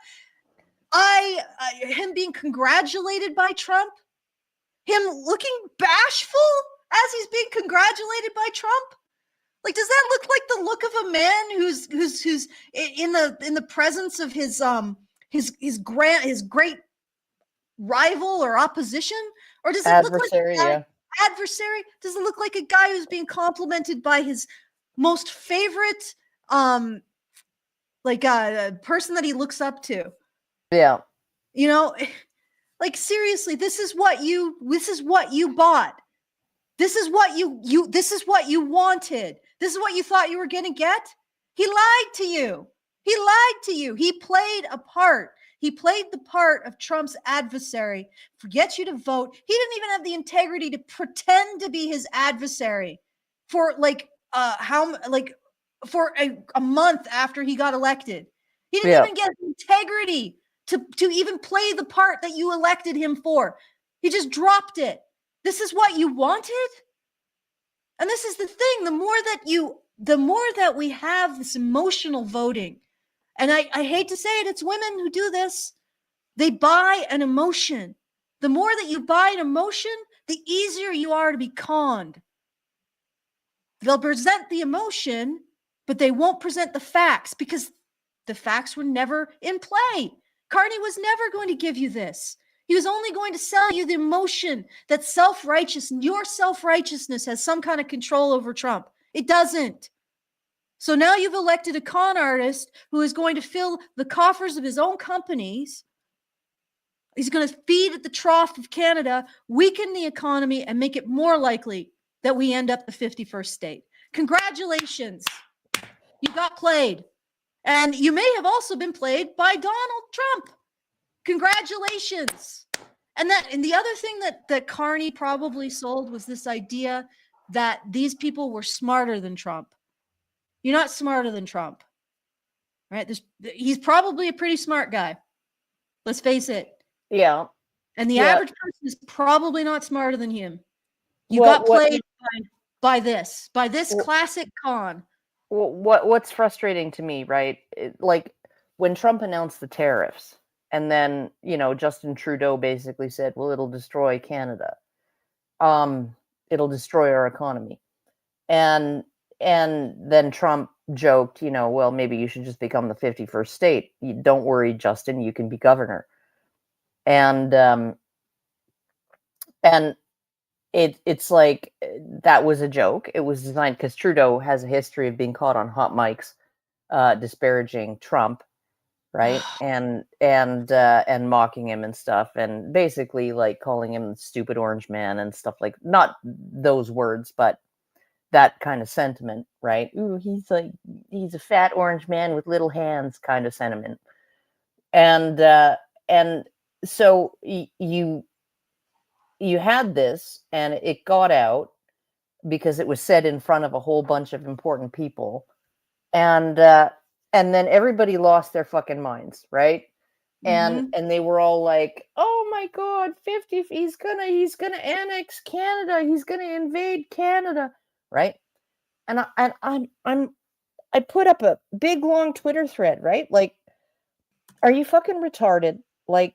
Him being congratulated by Trump, him looking bashful as he's being congratulated by Trump. Like, does that look like the look of a man who's in the presence of his great rival or opposition? Or does it Adversary, look like adversary? Does it look like a guy who's being complimented by his most favorite person that he looks up to? Yeah. Like, seriously, this is what you bought. This is what you wanted. This is what you thought you were going to get. He lied to you. He played a part. He played the part of Trump's adversary to get you to vote. He didn't even have the integrity to pretend to be his adversary for for a month after he got elected. He didn't even get the integrity to even play the part that you elected him for. He just dropped it. This is what you wanted? And this is the thing. The more that we have this emotional voting, and I hate to say it, it's women who do this. They buy an emotion. The more that you buy an emotion, the easier you are to be conned. They'll present the emotion, but they won't present the facts because the facts were never in play. Carney was never going to give you this. He was only going to sell you the emotion that your self-righteousness has some kind of control over Trump. It doesn't. So now you've elected a con artist who is going to fill the coffers of his own companies He's going to feed at the trough of Canada, weaken the economy, and make it more likely that we end up the 51st state. Congratulations. You got played. And you may have also been played by Donald Trump. Congratulations. And the other thing that Carney probably sold was this idea that these people were smarter than Trump. You're not smarter than Trump. Right? He's probably a pretty smart guy. Let's face it. Yeah. And the average person is probably not smarter than him. You Well, got played by this classic con. What's frustrating to me, right? Like when Trump announced the tariffs, and then, Justin Trudeau basically said, well, it'll destroy Canada. It'll destroy our economy. And then Trump joked, well, maybe you should just become the 51st state. Don't worry, Justin, you can be governor. And it's like, that was a joke. It was designed because Trudeau has a history of being caught on hot mics, disparaging Trump, right? and mocking him and stuff, and basically like calling him the stupid orange man and stuff, like, not those words, but that kind of sentiment, right? Ooh, he's a fat orange man with little hands kind of sentiment. And so you had this, and it got out because it was said in front of a whole bunch of important people, and then everybody lost their fucking minds, right? And they were all like, "Oh my God, 50! He's gonna annex Canada. He's gonna invade Canada." Right? And I put up a big long Twitter thread, right? Like, are you fucking retarded? Like,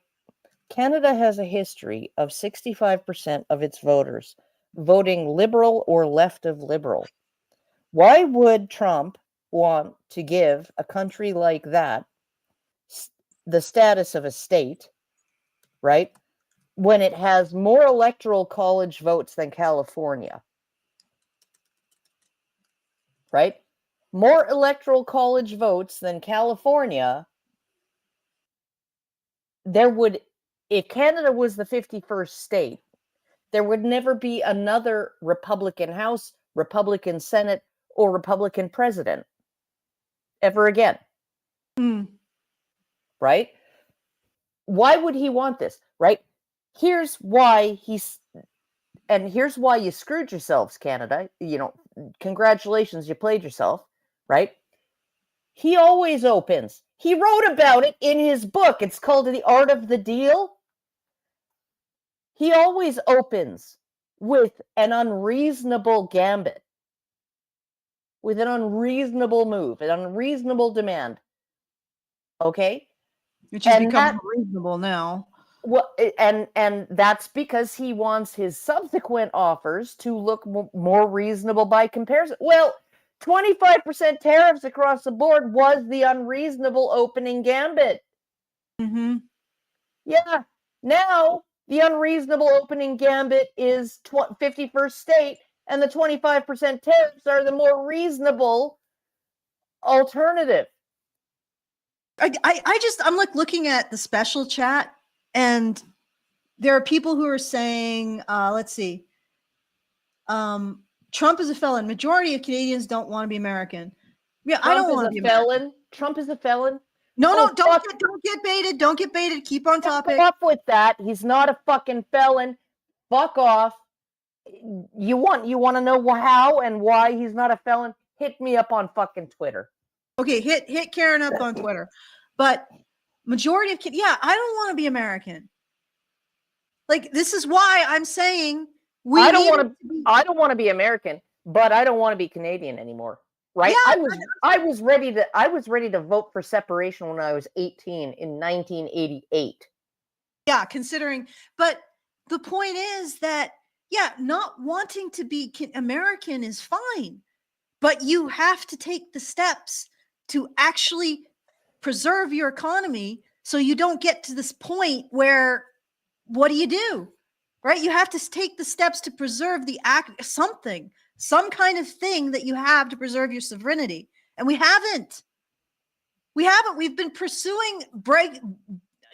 Canada has a history of 65% of its voters voting liberal or left of liberal. Why would Trump want to give a country like that the status of a state, right, when it has more electoral college votes than California? Right? More electoral college votes than California. If Canada was the 51st state, there would never be another Republican House, Republican Senate, or Republican president ever again. Right? Why would he want this? Right? Here's why here's why you screwed yourselves, Canada. Congratulations, you played yourself, right? He always opens. He wrote about it in his book. It's called The Art of the Deal. He always opens with an unreasonable gambit, with an unreasonable move, an unreasonable demand. Okay? Which has become reasonable now. Well, and that's because he wants his subsequent offers to look more reasonable by comparison. Well, 25% tariffs across the board was the unreasonable opening gambit. Yeah. Now, the unreasonable opening gambit is 51st state, and the 25% tariffs are the more reasonable alternative. I'm like looking at the special chat, and there are people who are saying, let's see, Trump is a felon. Majority of Canadians don't want to be American. Yeah, I don't want to be a felon. American. Trump is a felon. No, don't get baited. Don't get baited. Keep on topic. Fuck with that. He's not a fucking felon. Fuck off. You want to know how and why he's not a felon? Hit me up on fucking Twitter. Okay, hit Karen up on Twitter. But majority of kids, I don't want to be American. Like, this is why I'm saying I don't want to be American, but I don't want to be Canadian anymore. Right? Yeah, I was ready to vote for separation when I was 18 in 1988. Yeah, considering, but the point is that not wanting to be American is fine, but you have to take the steps to actually preserve your economy so you don't get to this point where, what do? Right? You have to take the steps to preserve some kind of thing that you have to preserve your sovereignty. And we haven't. We've been pursuing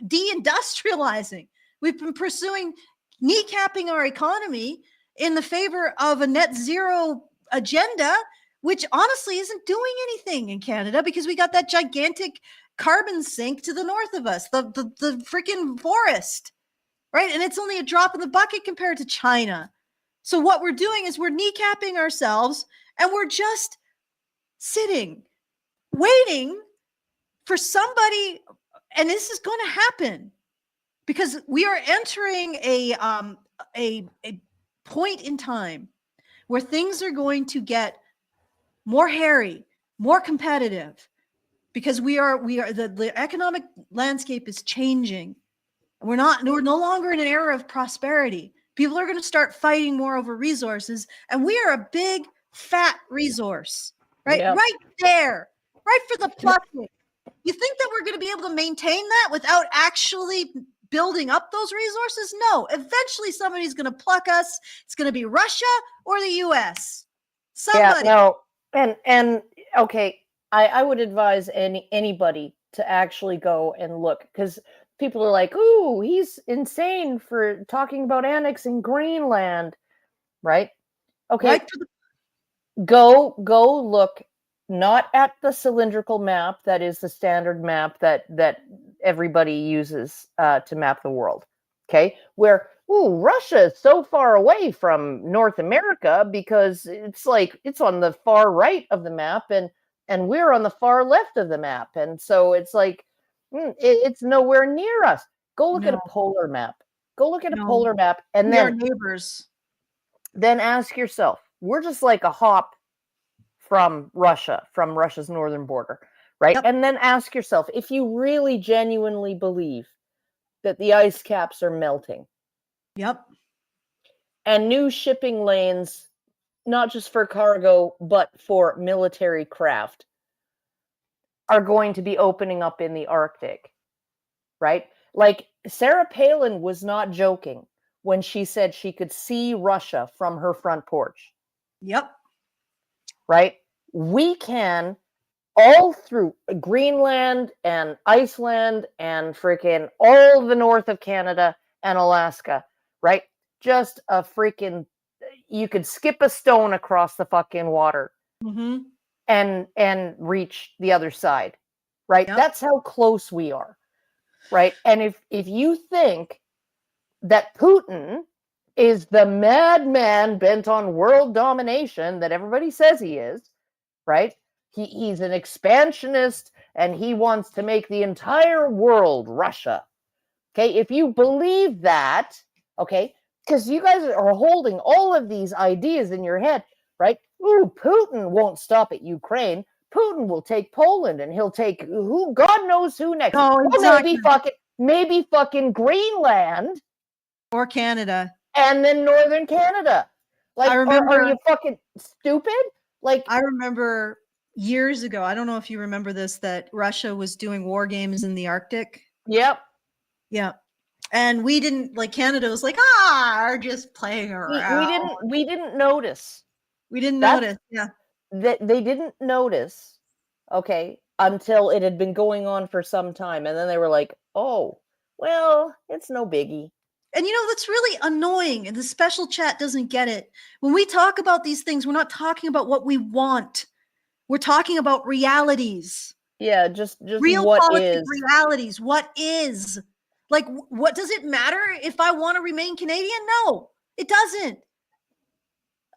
deindustrializing. We've been pursuing kneecapping our economy in the favor of a net zero agenda, which honestly isn't doing anything in Canada because we got that gigantic carbon sink to the north of us, the freaking forest, right? And it's only a drop in the bucket compared to China. So what we're doing is we're kneecapping ourselves and we're just sitting, waiting for somebody, and this is going to happen because we are entering a point in time where things are going to get more hairy, more competitive, because the economic landscape is changing. We're no longer in an era of prosperity. People are going to start fighting more over resources, and we are a big fat resource, right? Yep. Right there, right for the plucking. You think that we're going to be able to maintain that without actually building up those resources? No, eventually somebody's going to pluck us. It's going to be Russia or the US. Somebody. Yeah, no, and okay, I would advise anybody to actually go and look, because people are like, "Ooh, he's insane for talking about annexing Greenland," right? Okay, Right for the go look not at the cylindrical map that is the standard map that everybody uses to map the world. Okay, where Russia is so far away from North America because it's like it's on the far right of the map, and we're on the far left of the map, and so it's like it's nowhere near us. Go look at a No. polar map. Go look at a No. polar map, and We are then neighbors. ask yourself, we're just like a hop from Russia's northern border, right? Yep. And then ask yourself, if you really genuinely believe that the ice caps are melting Yep. and new shipping lanes, not just for cargo, but for military craft, are going to be opening up in the Arctic, right? Like Sarah Palin was not joking when she said she could see Russia from her front porch. Yep. Right? We can, all through Greenland and Iceland and freaking all the north of Canada and Alaska, right? Just a freaking, you could skip a stone across the fucking water Mm-hmm. and reach the other side, right? Yep. That's how close we are, right? And if you think that Putin is the madman bent on world domination that everybody says he is, right? He's an expansionist and he wants to make the entire world Russia. Okay, if you believe that, okay, because you guys are holding all of these ideas in your head, right? Ooh, Putin won't stop at Ukraine. Putin will take Poland and he'll take who, God knows who next. No, Well, exactly. maybe fucking Greenland Or Canada. and then northern Canada. Like, I remember, are you fucking stupid? Like, I remember years ago, I don't know if you remember this, that Russia was doing war games in the Arctic. yep. Yeah. And we didn't, like, Canada was like, are just playing around. We didn't notice. We didn't That's- notice. Yeah. That they didn't notice, okay, until it had been going on for some time, and then they were like, "Oh, well, it's no biggie." And you know, that's really annoying. And the special chat doesn't get it. When we talk about these things, we're not talking about what we want. We're talking about realities. Yeah, just Real what politic is. realities. What is? Like, what does it matter if I want to remain Canadian? No, it doesn't.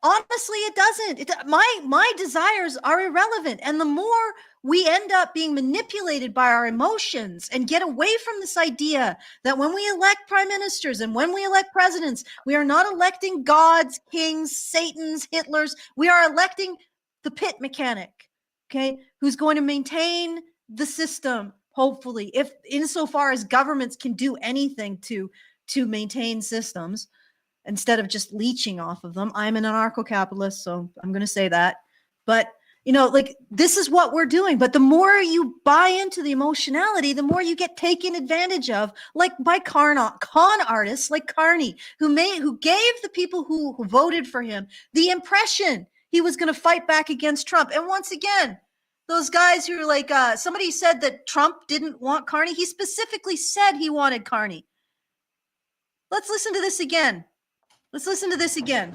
Honestly, it doesn't. My desires are irrelevant. And the more we end up being manipulated by our emotions and get away from this idea that when we elect prime ministers and when we elect presidents, we are not electing gods, kings, Satans, Hitlers. We are electing the pit mechanic, okay, who's going to maintain the system, hopefully, if insofar as governments can do anything to maintain systems, instead of just leeching off of them. I'm an anarcho-capitalist, so I'm going to say that. But, you know, like, this is what we're doing. But the more you buy into the emotionality, the more you get taken advantage of, like by con artists like Carney, who gave the people who voted for him the impression he was going to fight back against Trump. And once again, those guys who are like, somebody said that Trump didn't want Carney. He specifically said he wanted Carney. Let's listen to this again. Let's listen to this again.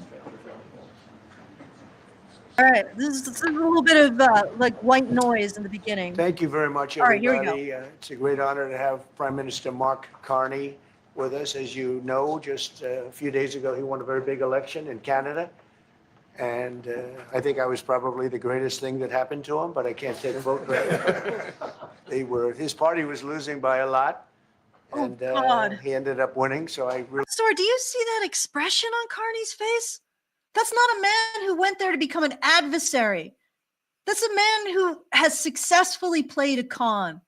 All right, this is a little bit of like white noise in the beginning. Thank you very much, All right, here we go. everybody. It's a great honor to have Prime Minister Mark Carney with us. As you know, just a few days ago, he won a very big election in Canada. And I think I was probably the greatest thing that happened to him, but I can't take vote credit. His party was losing by a lot. And God. he ended up winning. So I really. Sora, do you see that expression on Carney's face? That's not a man who went there to become an adversary. That's a man who has successfully played a con.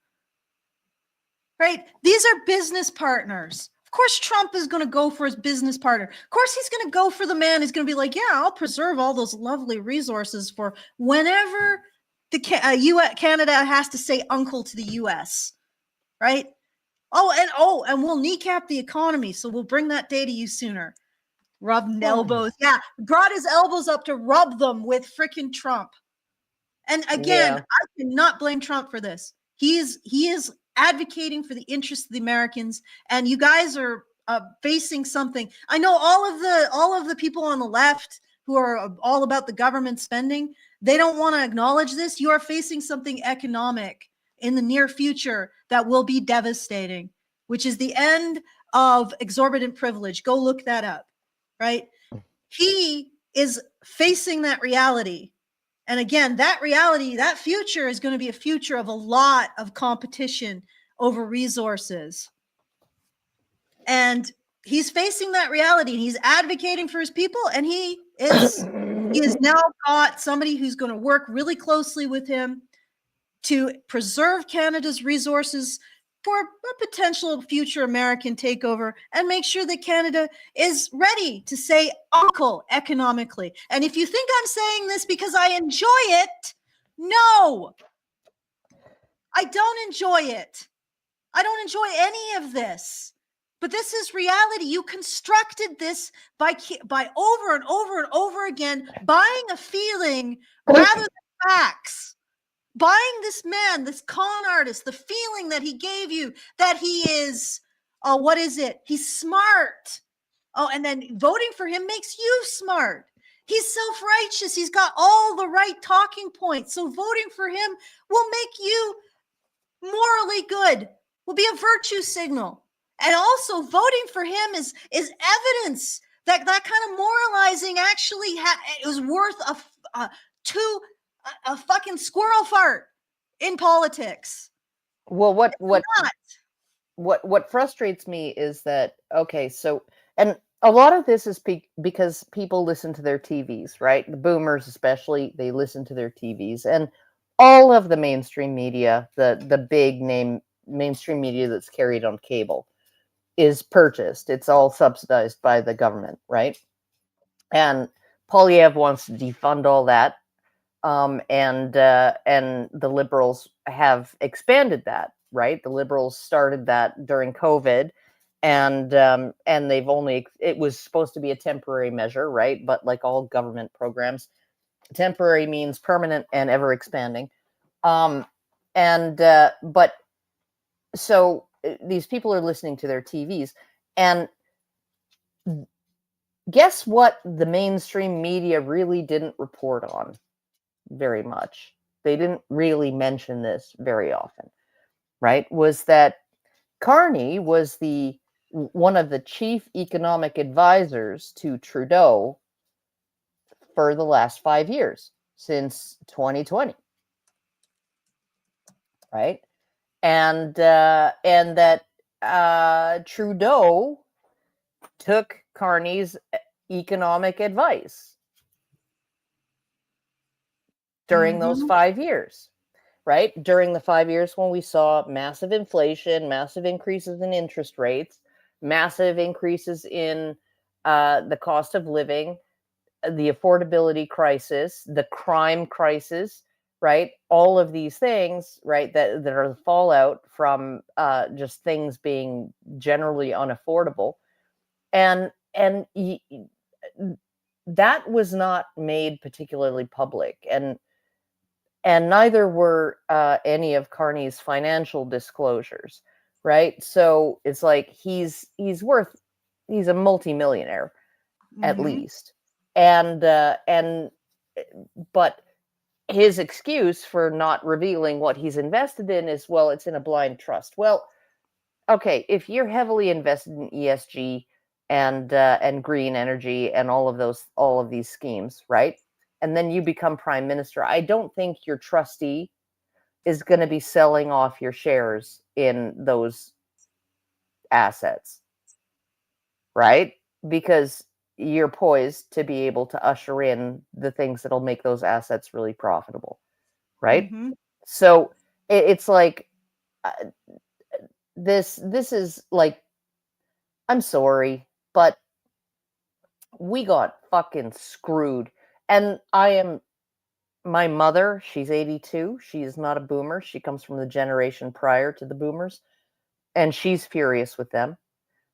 Right? These are business partners. Of course, Trump is going to go for his business partner. Of course, he's going to go for the man who's going to be like, yeah, I'll preserve all those lovely resources for whenever Canada has to say uncle to the U.S. Right? And we'll kneecap the economy, so we'll bring that day to you sooner. Rubbing elbows. Yeah, brought his elbows up to rub them with freaking Trump. And again, I cannot blame Trump for this. He is advocating for the interests of the Americans, and you guys are facing something. I know all of the people on the left who are all about the government spending, they don't want to acknowledge this. You are facing something economic in the near future that will be devastating, which is the end of exorbitant privilege. Go look that up, right? He is facing that reality. And again, that reality, that future is going to be a future of a lot of competition over resources. And he's facing that reality, and he's advocating for his people, and he has now got somebody who's going to work really closely with him to preserve Canada's resources for a potential future American takeover and make sure that Canada is ready to say uncle economically. And if you think I'm saying this because I enjoy it, no, I don't enjoy it. I don't enjoy any of this. But this is reality. You constructed this by over and over and over again, buying a feeling rather than facts. Buying this man, this con artist, the feeling that he gave you that he is, what is it? He's smart. Oh, and then voting for him makes you smart. He's self-righteous. He's got all the right talking points. So voting for him will make you morally good, will be a virtue signal. And also voting for him is evidence that kind of moralizing actually is worth a fucking squirrel fart in politics. Well, what frustrates me is that, okay, so, and a lot of this is because people listen to their TVs, right? The boomers especially, they listen to their TVs, and all of the mainstream media, the big name mainstream media that's carried on cable is purchased. It's all subsidized by the government, right? And Polyev wants to defund all that. And the liberals have expanded that, right? The liberals started that during COVID, and it was supposed to be a temporary measure, right? But like all government programs, temporary means permanent and ever expanding. But so these people are listening to their TVs, and guess what? The mainstream media really didn't report on very much. They didn't really mention this very often, right? Was that Carney was one of the chief economic advisors to Trudeau for the last 5 years, since 2020, right? And that Trudeau took Carney's economic advice during those 5 years, right? During the 5 years when we saw massive inflation, massive increases in interest rates, massive increases in the cost of living, the affordability crisis, the crime crisis, right? All of these things, right, that are the fallout from just things being generally unaffordable. And that was not made particularly public. And neither were any of Carney's financial disclosures, right? So it's like he's worth He's a multimillionaire at Mhm. least. But his excuse for not revealing what he's invested in is, well, it's in a blind trust. Well, okay, if you're heavily invested in ESG and green energy and all of these schemes, right? And then you become prime minister, I don't think your trustee is going to be selling off your shares in those assets, right? Because you're poised to be able to usher in the things that'll make those assets really profitable, right? Mhm. So it's like uh, this is like, I'm sorry, but we got fucking screwed. And my mother, she's 82. She is not a boomer. She comes from the generation prior to the boomers, and she's furious with them,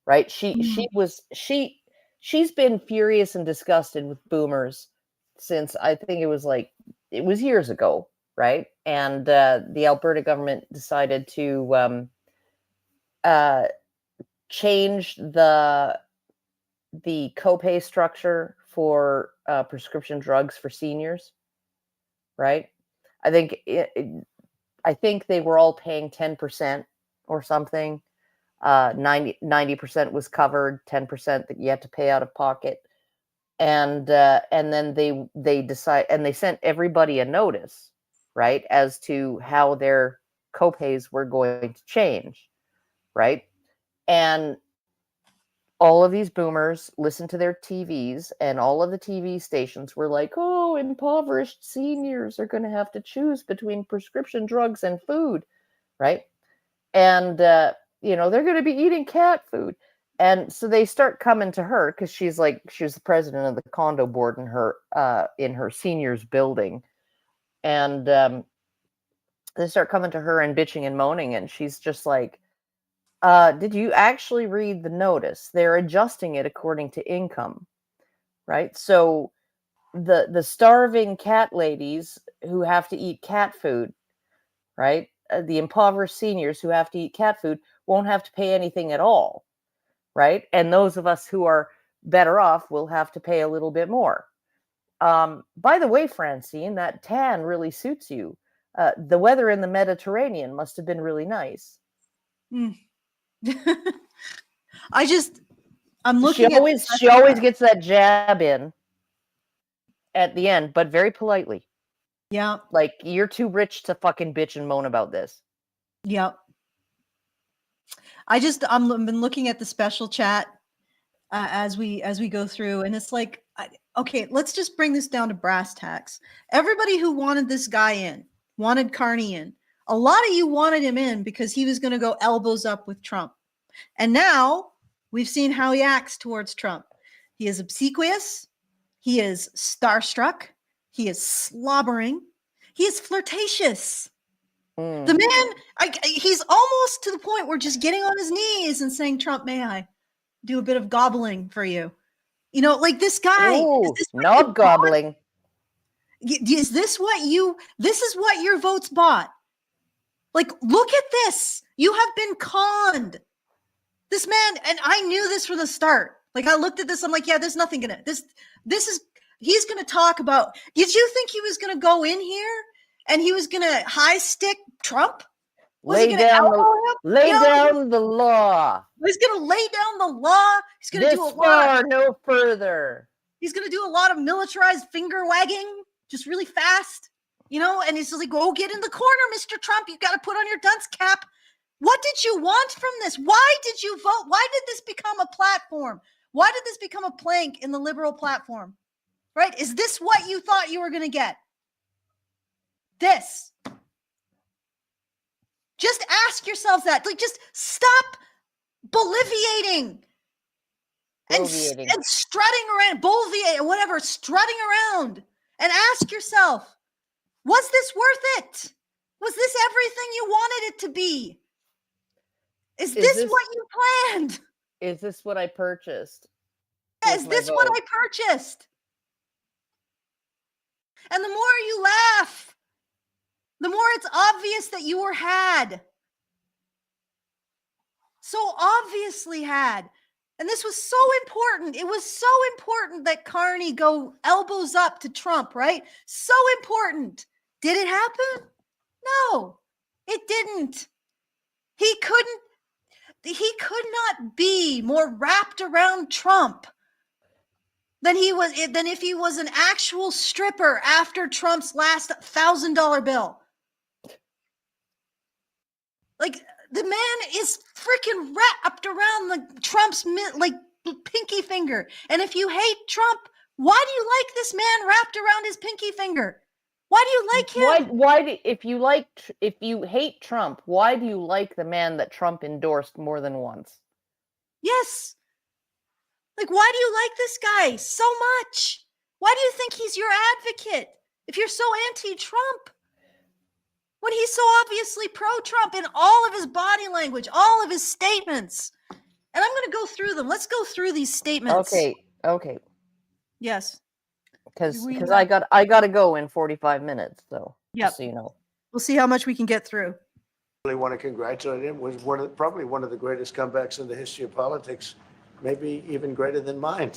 right? Mm. She's been furious and disgusted with boomers since, I think it was years ago, right? And the Alberta government decided to uh, change the copay structure for prescription drugs for seniors, right? I think I think they were all paying 10% or something. 90% was covered, 10% that you had to pay out of pocket. And then they decide, and they sent everybody a notice, right, as to how their copays were going to change, right? And all of these boomers listened to their TVs, and all of the TV stations were like, oh, impoverished seniors are going to have to choose between prescription drugs and food, right? And, they're going to be eating cat food. And so they start coming to her because she was the president of the condo board in her seniors building. And they start coming to her and bitching and moaning. And she's just like, did you actually read the notice? They're adjusting it according to income, right? So the starving cat ladies who have to eat cat food, right? The impoverished seniors who have to eat cat food won't have to pay anything at all, right? And those of us who are better off will have to pay a little bit more. By the way, Francine, that tan really suits you. The weather in the Mediterranean must have been really nice. Mm. I'm She looking at the always gets that jab in at the end, but very politely. Yeah. Like, you're too rich to fucking bitch and moan about this. Yeah. I've been looking at the special chat as we go through, and it's like, okay, let's just bring this down to brass tacks. Everybody who wanted this guy in, wanted Carney in. A lot of you wanted him in because he was going to go elbows up with Trump. And now we've seen how he acts towards Trump. He is obsequious. He is starstruck. He is slobbering. He is flirtatious. The man, he's almost to the point where just getting on his knees and saying, Trump, may I do a bit of gobbling for you? Like this guy. Ooh, Is this knob gobbling. Is this this is what your votes bought? Like, look at this. You have been conned. This man, and I knew this from the start. Like, I looked at this, I'm like, yeah, there's nothing gonna, he's gonna talk about, did you think he was gonna go in here and he was gonna high stick Trump? Was he gonna elbow him? Lay down the law. He's gonna lay down the law. He's gonna do a lot. No further. He's gonna do a lot of militarized finger wagging, just really fast, and he's just like, go get in the corner, Mr. Trump. You got to put on your dunce cap. What did you want from this? Why did you vote? Why did this become a platform? Why did this become a plank in the liberal platform? Right? Is this what you thought you were going to get? This. Just ask yourselves that. Like, just stop boliviating and strutting around, boliviating, whatever, strutting around, and ask yourself, was this worth it? Was this everything you wanted it to be? Is this what you planned? Is this what I purchased? Is this what I purchased? And the more you laugh, the more it's obvious that you were had. So obviously had. And this was so important. It was so important that Carney go elbows up to Trump, right? So important. Did it happen? No, it didn't. He could not be more wrapped around Trump than if he was an actual stripper after Trump's last $1,000 bill. Like, the man is freaking wrapped around Trump's pinky finger. And if you hate Trump, why do you like this man wrapped around his pinky finger? Why do you like him? If you hate Trump, why do you like the man that Trump endorsed more than once? Yes. Like, why do you like this guy so much? Why do you think he's your advocate if you're so anti-Trump? When he's so obviously pro-Trump in all of his body language, all of his statements. And I'm going to go through them. Let's go through these statements. Okay. Yes. Because I got to go in 45 minutes, so yep. Just so you know. We'll see how much we can get through. I really want to congratulate him. It was probably one of the greatest comebacks in the history of politics, maybe even greater than mine.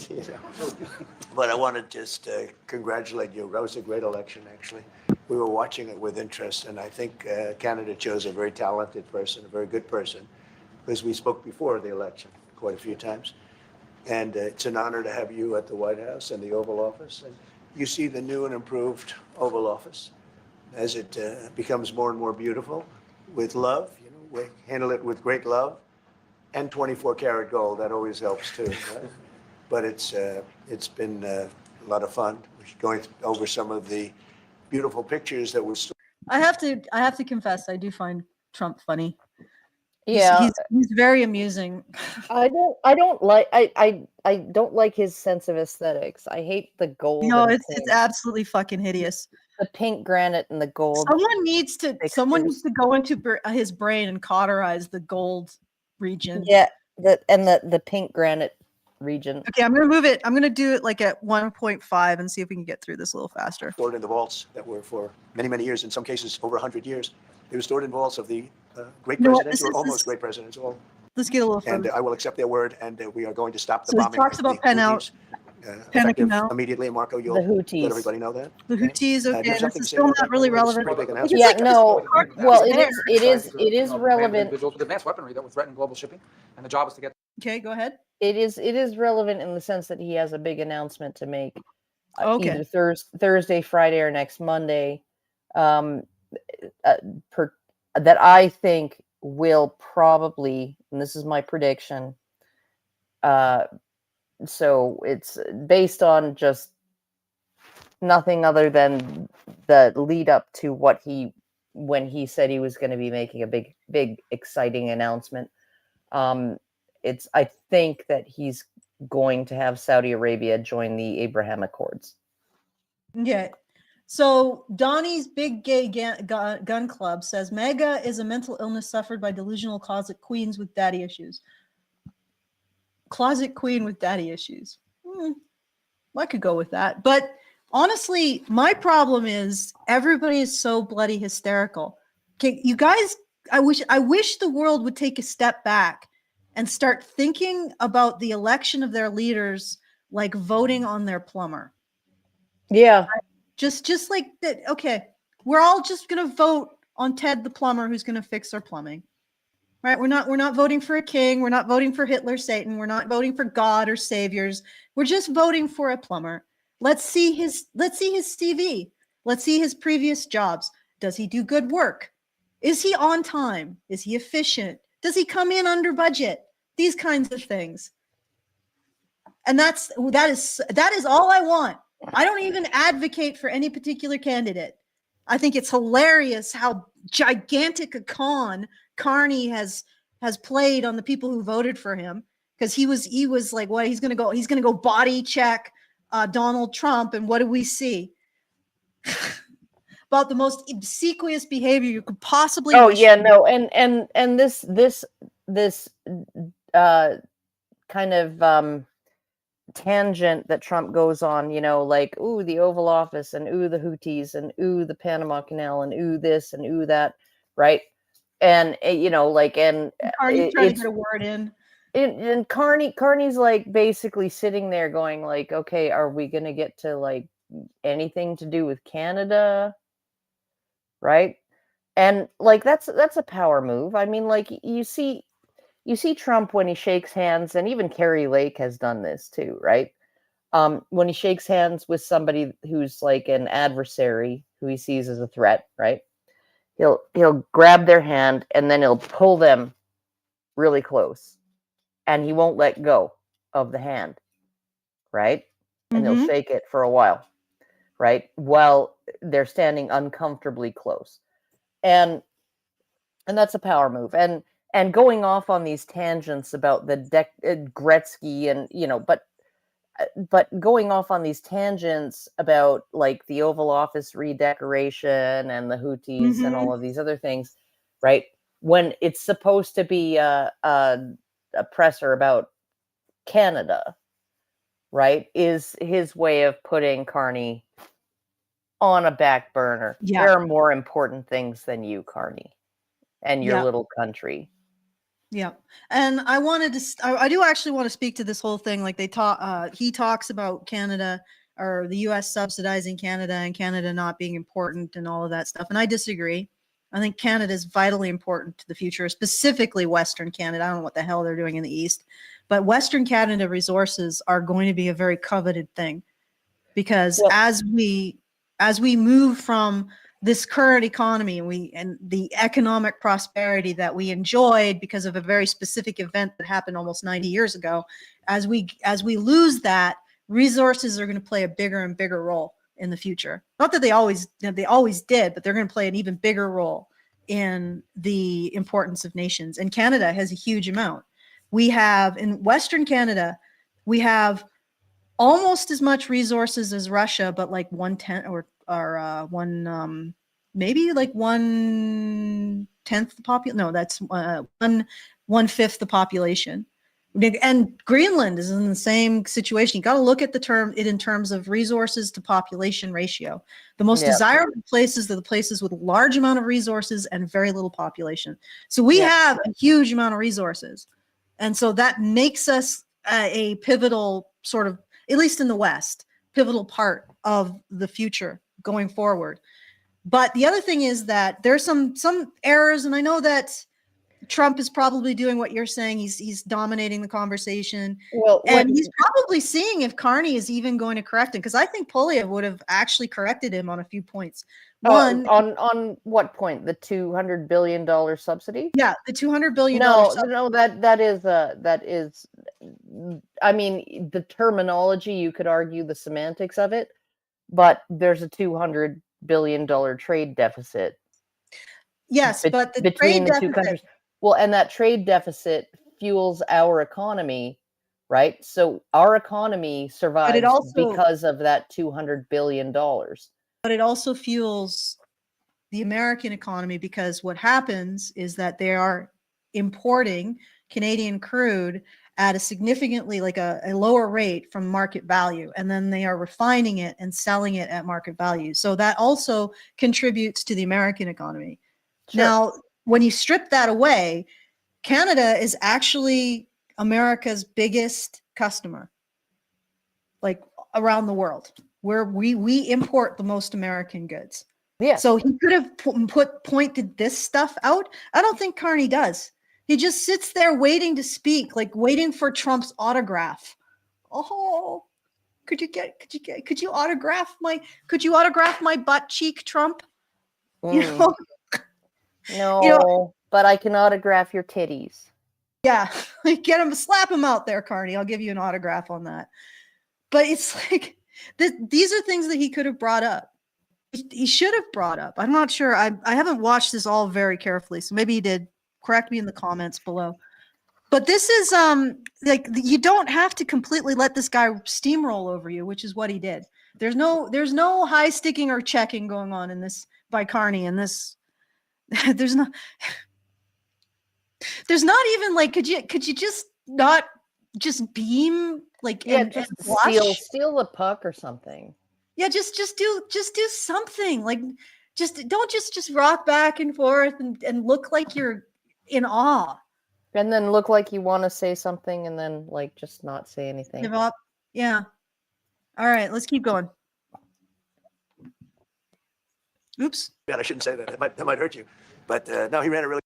But I want to just congratulate you. That was a great election, actually. We were watching it with interest, and I think Canada chose a very talented person, a very good person, because we spoke before the election quite a few times. And it's an honor to have you at the White House and the Oval Office. And you see the new and improved Oval Office as it becomes more and more beautiful with love. We handle it with great love and 24-karat gold. That always helps too. Right? But it's been a lot of fun. We're going over some of the beautiful pictures that was. I have to confess, I do find Trump funny. Yeah, he's very amusing. I don't like his sense of aesthetics. I hate the gold. No, it's absolutely fucking hideous. The pink granite and the gold. Someone needs to go into his brain and cauterize the gold region. Yeah, the pink granite region. Okay, I'm gonna move it. I'm gonna do it like at 1.5 and see if we can get through this a little faster. Stored in the vaults that were for many, many years, in some cases over 100 years. They were stored in vaults of the great presidents or almost great presidents. All. Let's get a little further. And I will accept their word, and we are going to stop the so bombing. It talks about pen out. Immediately, Marco, you'll let everybody know that. The Houthis, okay, this is still not really relevant. Yeah, no. Well, it is relevant. Individuals with advanced weaponry that would threaten global shipping, and the job is to get. Okay, go ahead. It is relevant in the sense that he has a big announcement to make. Okay. Either Thursday, Friday, or next Monday. That I think will probably, and this is my prediction. So it's based on just nothing other than the lead up to when he said he was going to be making a big, exciting announcement. I think that he's going to have Saudi Arabia join the Abraham Accords. Yeah. So Donnie's Big Gay Gun Club says MAGA is a mental illness suffered by delusional closet queens with daddy issues. Closet queen with daddy issues. I could go with that. But honestly, my problem is everybody is so bloody hysterical. Okay, you guys, I wish the world would take a step back and start thinking about the election of their leaders like voting on their plumber. Yeah. Just like that. Okay, we're all just going to vote on Ted the plumber who's going to fix our plumbing. Right? We're not voting for a king. We're not voting for Hitler, Satan. We're not voting for God or saviors. We're just voting for a plumber. Let's see his CV. Let's see his previous jobs. Does he do good work? Is he on time? Is he efficient? Does he come in under budget? These kinds of things. And that is all I want. I don't even advocate for any particular candidate. I think it's hilarious how gigantic a con Carney has played on the people who voted for him, because he was like, what, he's gonna go body check Donald Trump, and what do we see? About the most obsequious behavior you could possibly. Oh yeah, no, and this kind of tangent that Trump goes on, like, ooh, the Oval Office, and ooh, the Houthis, and ooh, the Panama Canal, and ooh, this, and ooh, that, right? And are you trying to get a word in? And Carney's like basically sitting there going like, okay, are we going to get to like anything to do with Canada? Right? And like that's a power move. I mean, like you see Trump when he shakes hands, and even Kerry Lake has done this too, right? When he shakes hands with somebody who's like an adversary who he sees as a threat, right? He'll grab their hand and then he'll pull them really close, and he won't let go of the hand, right? And he'll Mm-hmm. shake it for a while, right? While they're standing uncomfortably close. And that's a power move. And going off on these tangents about the Gretzky and but going off on these tangents about like the Oval Office redecoration and the Houthis and Mm-hmm. all of these other things, right? When it's supposed to be a presser about Canada, right? Is his way of putting Carney on a back burner. Yeah. There are more important things than you, Carney, and your Yeah. little country. Yeah. And I wanted to, I do actually want to speak to this whole thing. Like he talks about Canada or the US subsidizing Canada and Canada not being important and all of that stuff. And I disagree. I think Canada is vitally important to the future, specifically Western Canada. I don't know what the hell they're doing in the East, but Western Canada resources are going to be a very coveted thing because as we move from this current economy and the economic prosperity that we enjoyed because of a very specific event that happened almost 90 years ago, as we lose that, resources are going to play a bigger and bigger role in the future. Not that they always did, but they're going to play an even bigger role in the importance of nations. And Canada has a huge amount. We have in Western Canada, we have almost as much resources as Russia, but like 1/10 or maybe like 1/10 the population. No, that's 1/5 the population. And Greenland is in the same situation. You got to look at it in terms of resources to population ratio. The most desirable places are the places with a large amount of resources and very little population. So we have a huge amount of resources. And so that makes us a pivotal sort of, at least in the West, pivotal part of the future going forward. But the other thing is that there's some errors, and I know that Trump is probably doing what you're saying. He's dominating the conversation. Well, and he's probably seeing if Carney is even going to correct him, because I think Polyev would have actually corrected him on a few points. One, on what point? The $200 billion subsidy? Yeah, the $200 billion. No, that is. I mean, the terminology, you could argue the semantics of it, but there's a $200 billion trade deficit. Yes, but the between trade the deficit, two countries. Well, and that trade deficit fuels our economy, right? So our economy survives because of that $200 billion. But it also fuels the American economy, because what happens is that they are importing Canadian crude at a significantly like a lower rate from market value, and then they are refining it and selling it at market value. So that also contributes to the American economy. Sure. Now, when you strip that away, Canada is actually America's biggest customer, like around the world, where we import the most American goods. Yeah. So he could have pointed this stuff out. I don't think Carney does. He just sits there waiting to speak, like waiting for Trump's autograph. Oh, could you autograph my butt cheek, Trump? You know? No, but I can autograph your titties. Yeah, get him, slap him out there, Carney. I'll give you an autograph on that. But it's like these are things that he could have brought up. He should have brought up. I'm not sure. I haven't watched this all very carefully, so maybe he did. Correct me in the comments below. But this is like, you don't have to completely let this guy steamroll over you, which is what he did. There's no high sticking or checking going on in this by Carney, and this there's not even like, could you just not just beam like, and just blush? steal the puck or something. Yeah, just do something. Like, don't just rock back and forth and look like you're in awe. And then look like you want to say something and then like just not say anything. Give up. Yeah. All right, let's keep going. Oops. bad. I shouldn't say that. That might hurt you. But no, he ran a really,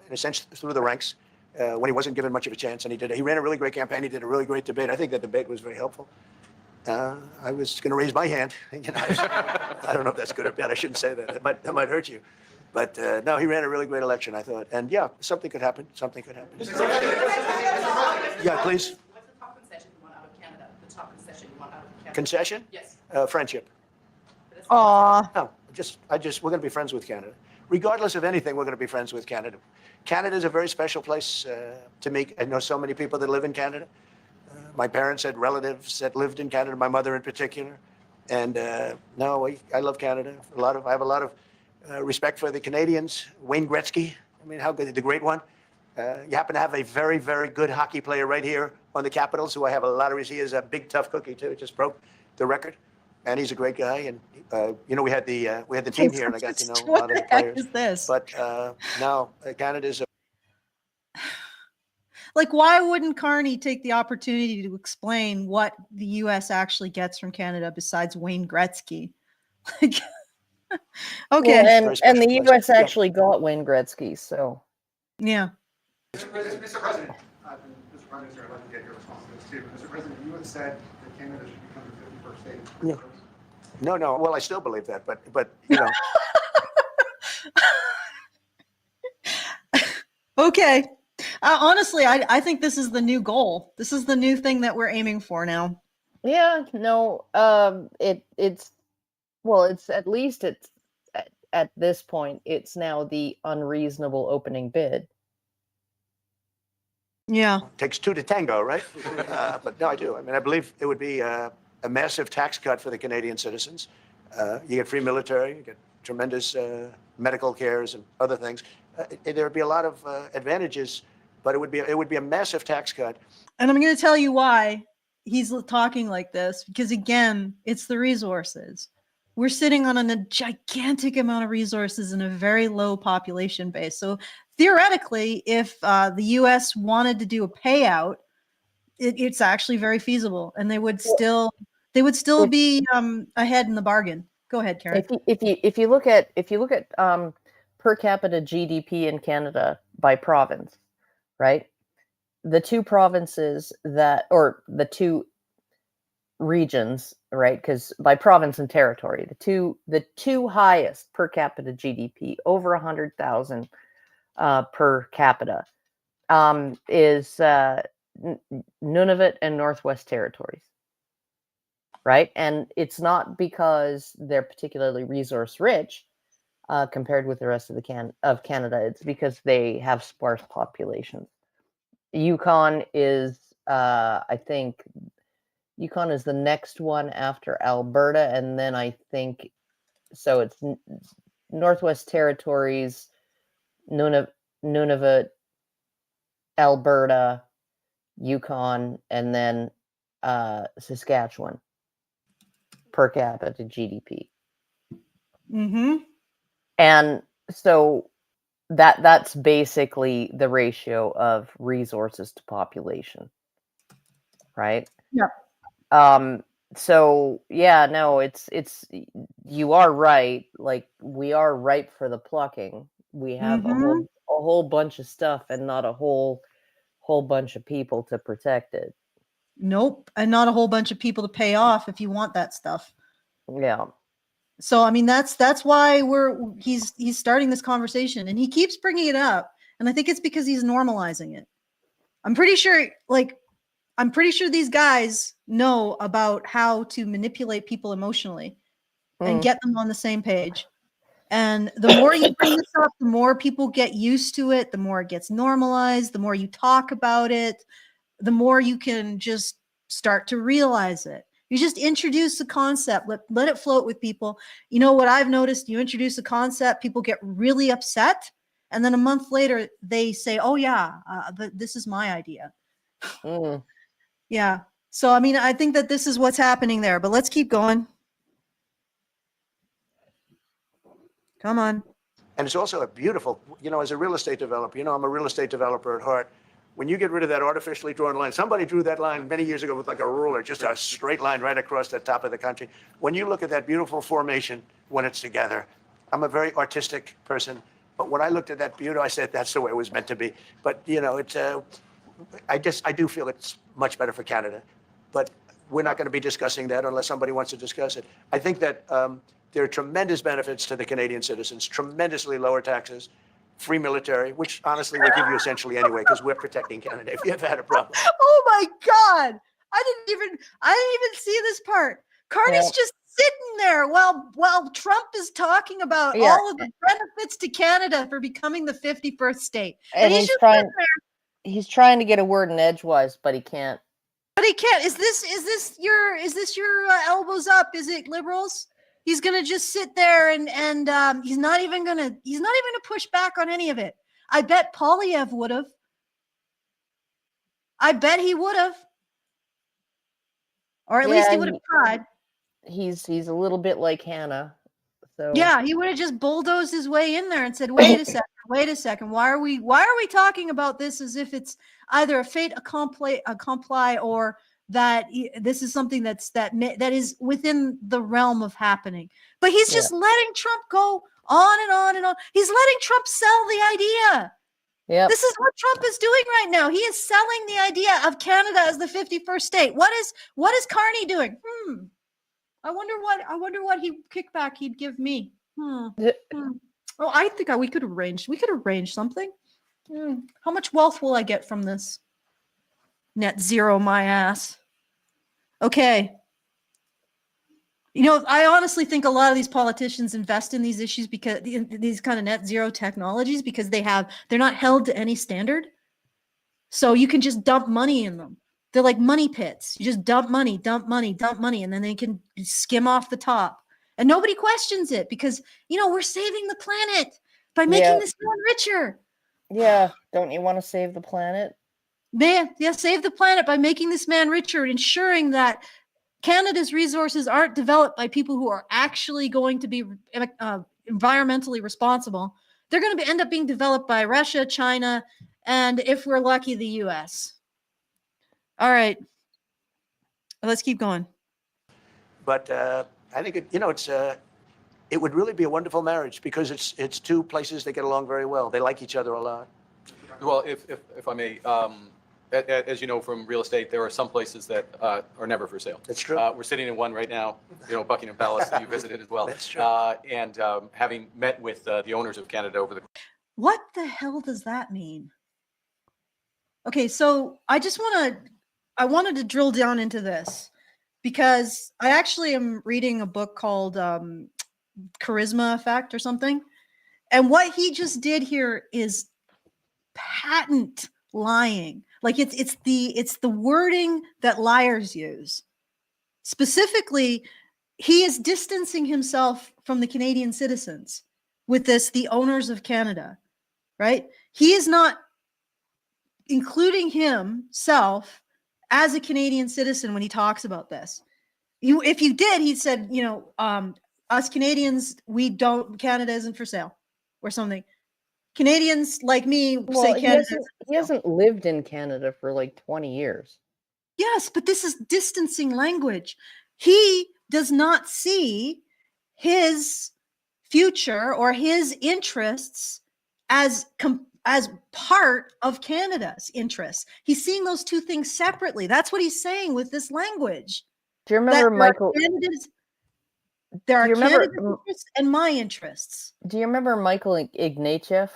in a sense, through the ranks when he wasn't given much of a chance. And he ran a really great campaign. He did a really great debate. I think that debate was very helpful. I was going to raise my hand. You know, I don't know if that's good or bad. I shouldn't say that. That might hurt you. But no, he ran a really great election, I thought. And yeah, something could happen. Something could happen. Yeah, please. What's the top concession you want out of Canada? The top concession you want out of Canada? Concession? Yes. Friendship. Aw. No, we're going to be friends with Canada. Regardless of anything, we're going to be friends with Canada. Canada is a very special place to me. I know so many people that live in Canada. My parents had relatives that lived in Canada, my mother in particular. And no, I love Canada. I have a lot of respect for the Canadians. Wayne Gretzky, I mean, how good, the great one. You happen to have a very, very good hockey player right here on the Capitals, who I have a lot of. He is a big, tough cookie too. Just broke the record, and he's a great guy. And you know, we had the team here, and I got to know a lot of the players. What the heck is this? But no, Canada's a. Like, why wouldn't Carney take the opportunity to explain what the U.S. actually gets from Canada besides Wayne Gretzky? Like, okay. Well, and the place. U.S. Yeah. actually got Wayne Gretzky, so. Yeah. Mr. President, Mr. Prime Minister, I'd like to get your response to this too. Mr. President, you had said that Canada should become the 51st state. Yeah. No. Well, I still believe that, but you know. Okay. Honestly, I think this is the new goal. This is the new thing that we're aiming for now. Yeah, no, it's at least at this point, it's now the unreasonable opening bid. Yeah. Takes two to tango, right? But no, I do. I mean, I believe it would be a massive tax cut for the Canadian citizens. You get free military, you get tremendous medical cares and other things. There would be a lot of advantages, but it would be a massive tax cut. And I'm going to tell you why he's talking like this, because again, it's the resources. We're sitting on a gigantic amount of resources in a very low population base. So theoretically, if the U.S. wanted to do a payout, it's actually very feasible, and they would still be ahead in the bargain. Go ahead, Karen. If you look at per capita GDP in Canada by province, right? The two provinces or the two regions, right? Because by province and territory, the two highest per capita GDP, over 100,000 per capita, is Nunavut and Northwest Territories, right? And it's not because they're particularly resource rich compared with the rest of Canada. It's because they have sparse populations. Yukon is, I think, Yukon is the next one after Alberta, and then I think, so it's Northwest Territories, Nunavut, Alberta, Yukon, and then Saskatchewan per capita GDP. Mm-hmm. And so that's basically the ratio of resources to population, right? Yeah. So yeah, no, it's you are right. Like, we are ripe for the plucking. We have a whole bunch of stuff and not a whole bunch of people to protect it. Nope. And not a whole bunch of people to pay off if you want that stuff. Yeah. So, I mean, that's why he's starting this conversation, and he keeps bringing it up. And I think it's because he's normalizing it. I'm pretty sure these guys know about how to manipulate people emotionally and get them on the same page. And the more you bring this up, the more people get used to it, the more it gets normalized, the more you talk about it, the more you can just start to realize it. You just introduce the concept, let it float with people. You know what I've noticed? You introduce a concept, people get really upset, and then a month later they say, "Oh yeah, this is my idea." Yeah. So I mean, I think that this is what's happening there. But let's keep going. Come on. And it's also a beautiful, as a real estate developer, I'm a real estate developer at heart. When you get rid of that artificially drawn line, somebody drew that line many years ago with like a ruler, just a straight line right across the top of the country. When you look at that beautiful formation when it's together, I'm a very artistic person. But when I looked at that beauty, I said, that's the way it was meant to be. But, it's, I do feel it's much better for Canada. But we're not going to be discussing that unless somebody wants to discuss it. I think that there are tremendous benefits to the Canadian citizens, tremendously lower taxes, free military, which honestly they give you essentially anyway, because we're protecting Canada if you ever had a problem. Oh my God. I didn't even see this part. Carney's Yeah. just sitting there while Trump is talking about Yeah. all of the benefits to Canada for becoming the 51st state. And he's he's just trying sitting there. he's trying to get a word in edgewise, but he can't. But he can't. Is this your elbows up? Is it liberals? He's gonna just sit there and he's not even gonna push back on any of it. I bet Polyev would have. I bet he would have, or at least he would have tried. He's a little bit like Hannah. So Yeah, he would have just bulldozed his way in there and said, "Wait a second. Why are we talking about this as if it's either a fait accompli or that this is something that is within the realm of happening?" But he's just letting Trump go on and on and on. He's letting Trump sell the idea. yeah. This is what Trump is doing right now. He is selling the idea of Canada as the 51st state. What is Carney doing? I wonder what kickback he'd give me. Oh, I think we could arrange something. How much wealth will I get from this? Net zero my ass. Okay. I honestly think a lot of these politicians invest in these issues because these kind of net zero technologies because they're not held to any standard. So you can just dump money in them. They're like money pits. You just dump money, and then they can skim off the top. And nobody questions it because, we're saving the planet by making this one richer. Yeah. Don't you want to save the planet? Save the planet by making this man richer and ensuring that Canada's resources aren't developed by people who are actually going to be environmentally responsible. They're going to end up being developed by Russia, China, and if we're lucky, the U.S. All right. Let's keep going. But I think it would really be a wonderful marriage because it's two places that get along very well. They like each other a lot. Well, if I may, as you know from real estate, there are some places that are never for sale. That's true. We're sitting in one right now, Buckingham Palace that you visited as well. That's true. And having met with the owners of Canada over the. What the hell does that mean? Okay, so I wanted to drill down into this because I actually am reading a book called Charisma Effect or something. And what he just did here is patent lying. Like it's the wording that liars use. Specifically, he is distancing himself from the Canadian citizens with the owners of Canada, right? He is not including himself as a Canadian citizen when he talks about this. If you did, he said, us Canadians, Canada isn't for sale or something. Canadians like me say Canada. He hasn't lived in Canada for like 20 years. Yes, but this is distancing language. He does not see his future or his interests as part of Canada's interests. He's seeing those two things separately. That's what he's saying with this language. Do you remember Michael? There are Canada's interests and my interests. Do you remember Michael Ignatieff?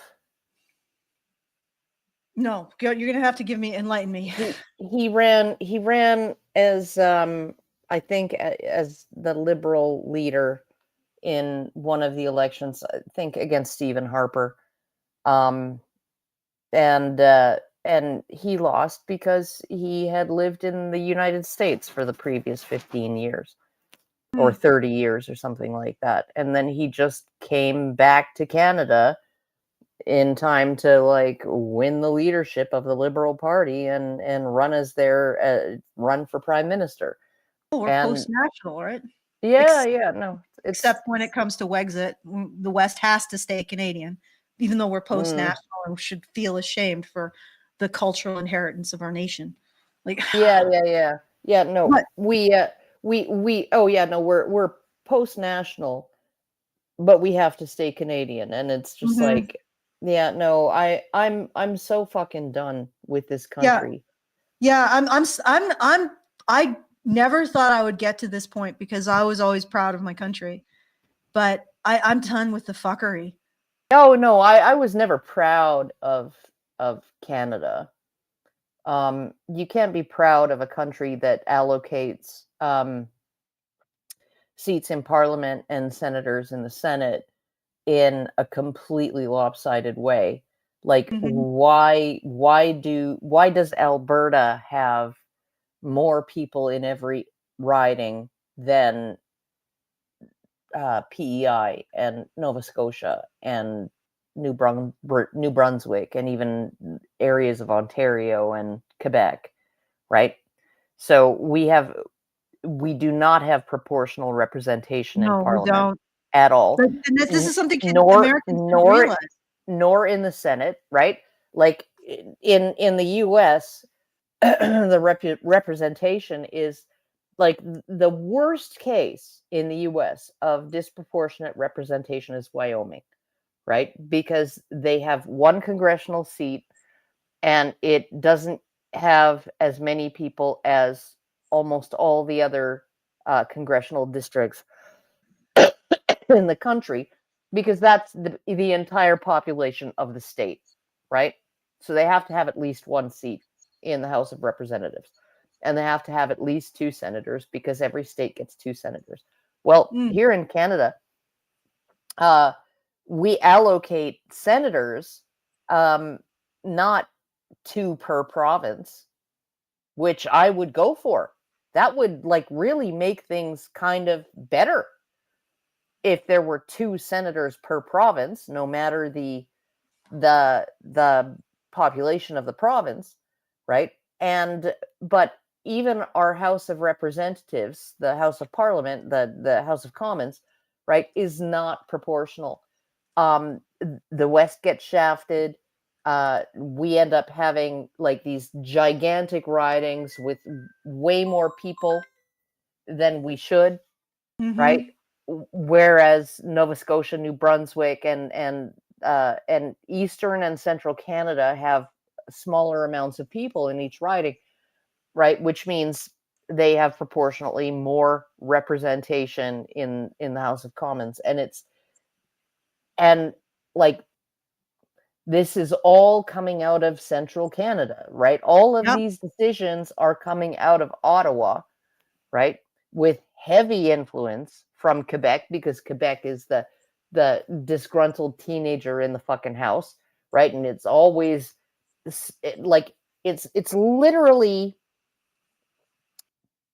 No, you're going to have to enlighten me. He ran as I think as the Liberal leader in one of the elections, I think against Stephen Harper. And he lost because he had lived in the United States for the previous 15 years or 30 years or something like that. And then he just came back to Canada in time to win the leadership of the Liberal Party and run as run for prime minister. Oh, we're post-national, right? Yeah, yeah, no. It's except when it comes to Wexit, the West has to stay Canadian, even though we're post-national and should feel ashamed for the cultural inheritance of our nation. Like, yeah, no. What? We oh yeah, no, we're post-national, but we have to stay Canadian, and it's just Mhm. like, yeah, no, I'm so fucking done with this Yeah. country. Yeah, I never thought I would get to this point because I was always proud of my country, but I'm done with the fuckery. Oh no, I was never proud of Canada. You can't be proud of a country that allocates seats in Parliament and senators in the Senate in a completely lopsided way. Like, Mhm. why does Alberta have more people in every riding than PEI and Nova Scotia and New Brunswick and even areas of Ontario and Quebec, right? So we do not have proportional representation in No, we Parliament don't. at all, But and this is something nor Americans don't nor realize. nor in the Senate, right? Like in the U.S., the representation is like the worst case in the US of disproportionate representation is Wyoming, right? Because they have one congressional seat and it doesn't have as many people as almost all the other congressional districts in the country, because that's the entire population of the state, right? So they have to have at least one seat in the House of Representatives, and they have to have at least 2 senators because every state gets 2 senators. Well, here in Canada, we allocate senators, not 2 per province, which I would go for. That would like really make things kind of better if there were 2 senators per province, no matter the population of the province, right? And but even our House of Representatives, the House of Parliament, the House of Commons, right, is not proportional. The West gets shafted. We end up having like these gigantic ridings with way more people than we should, right? Whereas Nova Scotia, New Brunswick, and Eastern and Central Canada have smaller amounts of people in each riding, right? Which means they have proportionately more representation in the House of Commons, and like this is all coming out of Central Canada, right? All of Yep. these decisions are coming out of Ottawa, right? With heavy influence from Quebec, because Quebec is the disgruntled teenager in the fucking house, right? And it's always like it's literally,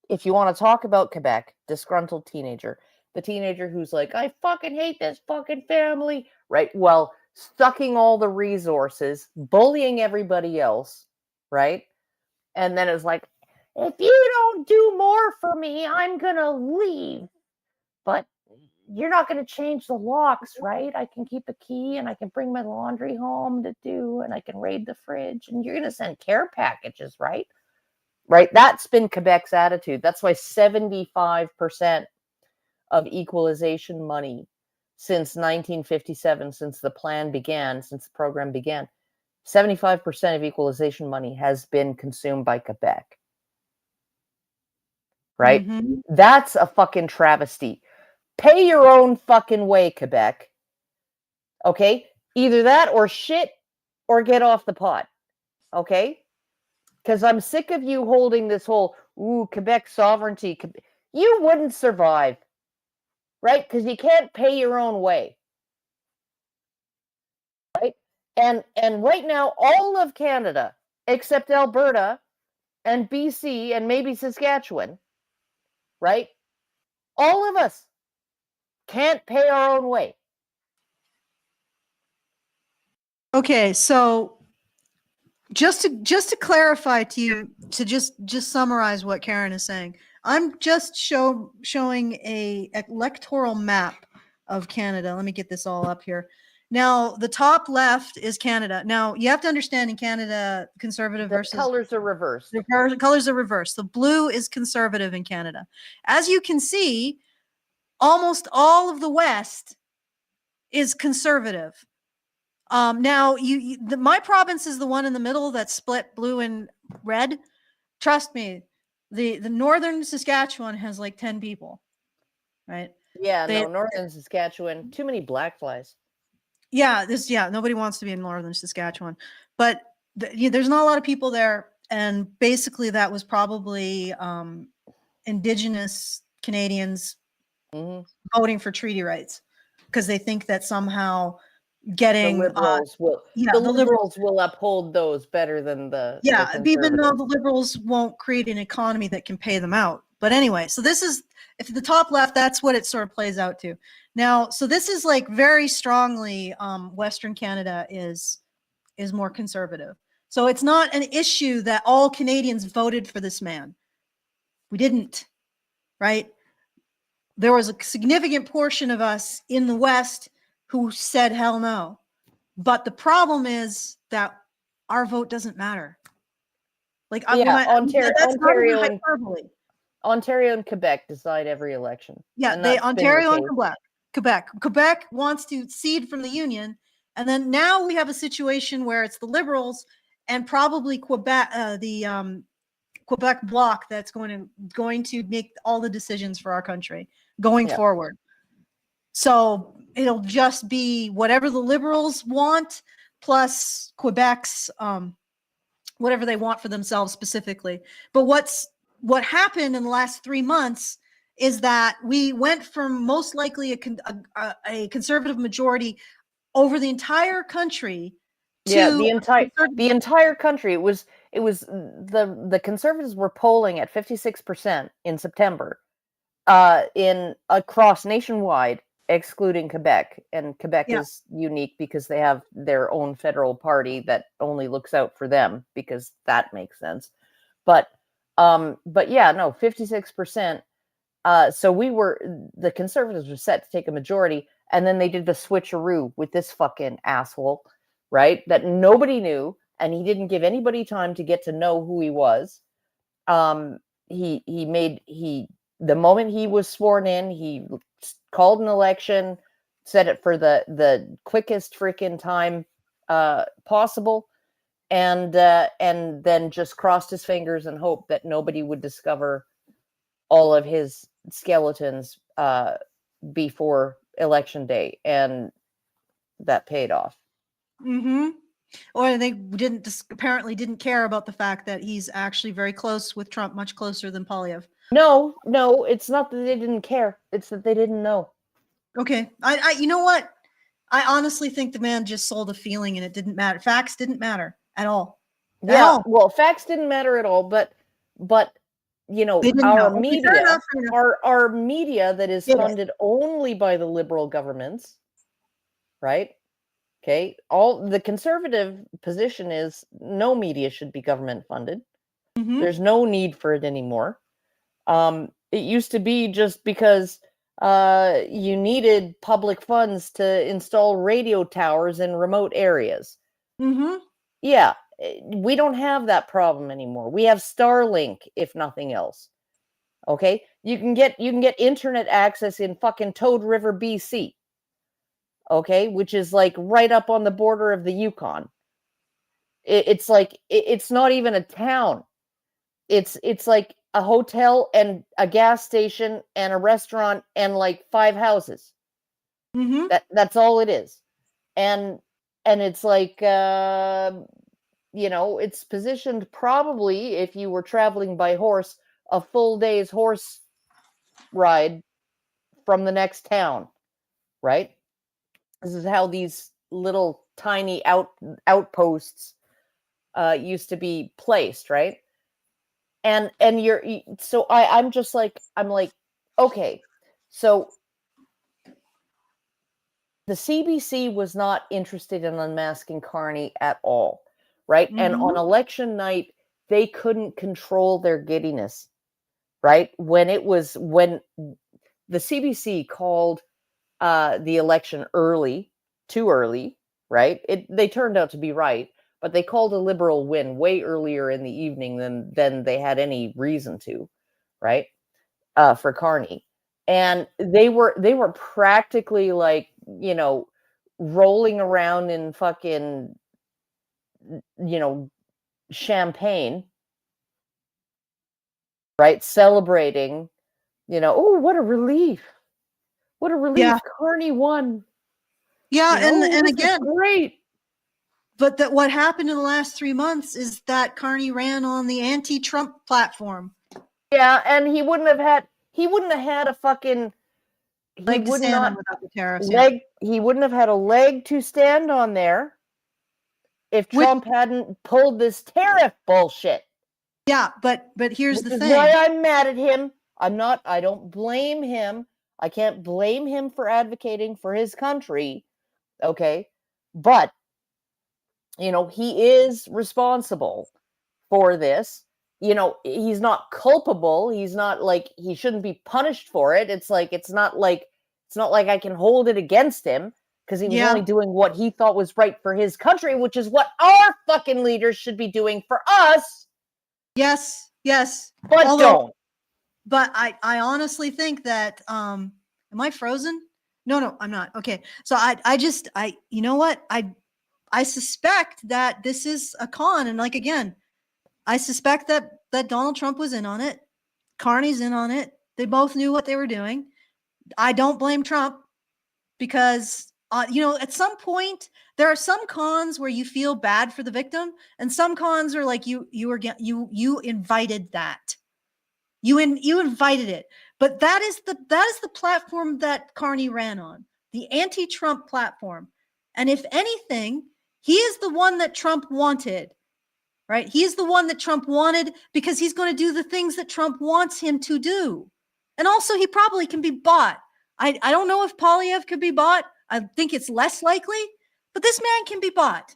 if you want to talk about Quebec, disgruntled teenager, the teenager who's like, I fucking hate this fucking family, right? Well, sucking all the resources, bullying everybody else, right? And then it's like, if you don't do more for me, I'm gonna leave. But you're not gonna change the locks, right? I can keep a key and I can bring my laundry home to do, and I can raid the fridge, and you're gonna send care packages, right? Right? That's been Quebec's attitude. That's why 75% of equalization money since 1957, since the plan began, since the program began, 75% of equalization money has been consumed by Quebec. Right? That's a fucking travesty. Pay your own fucking way, Quebec. Okay? Either that or shit or get off the pot. Okay? Because I'm sick of you holding this whole, Quebec sovereignty. You wouldn't survive. Right? Because you can't pay your own way. Right? And right now, all of Canada, except Alberta and BC and maybe Saskatchewan, right? All of us can't pay our own way. Okay, so just to clarify to you, to just summarize what Karen is saying, I'm just showing a electoral map of Canada. Let me get this all up here. Now, the top left is Canada. Now, you have to understand in Canada, conservative The versus colors are reversed. the colors are reversed. The blue is conservative in Canada. As you can see, almost all of the West is conservative. Now, my province is the one in the middle that's split blue and red. Trust me, the northern Saskatchewan has like 10 people, right? Yeah, They, no, northern Saskatchewan, too many black flies. yeah, nobody wants to be in northern Saskatchewan, but there's not a lot of people there, and basically that was probably Indigenous Canadians Mhm. voting for treaty rights because they think that somehow The getting liberals will. yeah, The the liberals liberals will uphold those better than the yeah, even though conservatives. the liberals won't create an economy that can pay them out. But anyway, so this is, if the top left, that's what it sort of plays out to. Now, so this is like very strongly Western Canada is more conservative. So it's not an issue that all Canadians voted for this man. We didn't, right? There was a significant portion of us in the West who said hell no. But the problem is that our vote doesn't matter. Like Yeah, that's not even Ontario and hyperbole. Ontario and Quebec decide every election. Yeah, and they that's been the Ontario and case. Quebec wants to cede from the union, and then now we have a situation where it's the Liberals and probably Quebec, the Quebec bloc that's going to make all the decisions for our country going Yeah. forward. So it'll just be whatever the Liberals want plus Quebec's whatever they want for themselves specifically. But what happened in the last 3 months is that we went from most likely a conservative majority over the entire country to Yeah, the entire country. It was the conservatives were polling at 56% in September, in across nationwide, excluding Quebec. And Quebec Yeah. is unique because they have their own federal party that only looks out for them, because that makes sense. But yeah, no, 56%. So the conservatives were set to take a majority, and then they did the switcheroo with this fucking asshole, right? That nobody knew, and he didn't give anybody time to get to know who he was. The moment he was sworn in, he called an election, set it for the quickest freaking time possible, and then just crossed his fingers and hoped that nobody would discover all of his skeletons before election day, and that paid off. Mm-hmm. Or they apparently didn't care about the fact that he's actually very close with Trump, much closer than Polyev. No, it's not that they didn't care. It's that they didn't know. Okay. You know what? I honestly think the man just sold a feeling and it didn't matter. Facts didn't matter at all. Yeah, well, facts didn't matter at all, but you know, They didn't our know. Okay, media, fair enough, fair enough. our media that is Get it. funded only by the liberal governments, right? Okay, all the conservative position is no media should be government funded. Mhm. There's no need for it anymore. It used to be just because you needed public funds to install radio towers in remote areas. Mhm. Yeah, we don't have that problem anymore. We have Starlink, if nothing else. Okay, you can get internet access in fucking Toad River, BC. Okay, which is like right up on the border of the Yukon. It's like it's not even a town. It's like a hotel and a gas station and a restaurant and like 5 houses. Mhm. That's all it is. And it's like you know, it's positioned probably, if you were traveling by horse, a full day's horse ride from the next town, right? This is how these little tiny outposts used to be placed, right? And so I'm just like, I'm like, okay, so the CBC was not interested in unmasking Carney at all, right? And on Mhm. election night, they couldn't control their giddiness. right? When the CBC called the election too early, right? They turned out to be right, but they called a Liberal win way earlier in the evening than they had any reason to, right? For Carney, and they were practically like, rolling around in fucking, champagne, right? Celebrating, oh, what a relief. What a relief. Yeah. Carney won. Yeah, and Oh, this is again, great. but that what happened in the last 3 months is that Carney ran on the anti-Trump platform. Yeah, and he wouldn't have had a fucking Leg to stand on without the tariffs. Yeah. he wouldn't have had a leg to stand on there if Which- Trump hadn't pulled this tariff bullshit. Yeah, but here's Which the is thing. why I'm mad at him. I don't blame him. I can't blame him for advocating for his country. Okay. But, he is responsible for this. He's not culpable. He's not like, he shouldn't be punished for it. It's not like I can hold it against him because he was Yeah. only doing what he thought was right for his country, which is what our fucking leaders should be doing for us. Yes, But don't. But I honestly think that am I frozen? No, I'm not. Okay. So I you know what? I suspect that this is a con, and like again, I suspect that Donald Trump was in on it. Carney's in on it. They both knew what they were doing. I don't blame Trump because at some point there are some cons where you feel bad for the victim, and some cons are like you invited that. You invited it. But that is the platform that Carney ran on, the anti-Trump platform. And if anything, he is the one that Trump wanted, right? He is the one that Trump wanted because he's going to do the things that Trump wants him to do. And also he probably can be bought. I don't know if Polyev could be bought. I think it's less likely, but this man can be bought.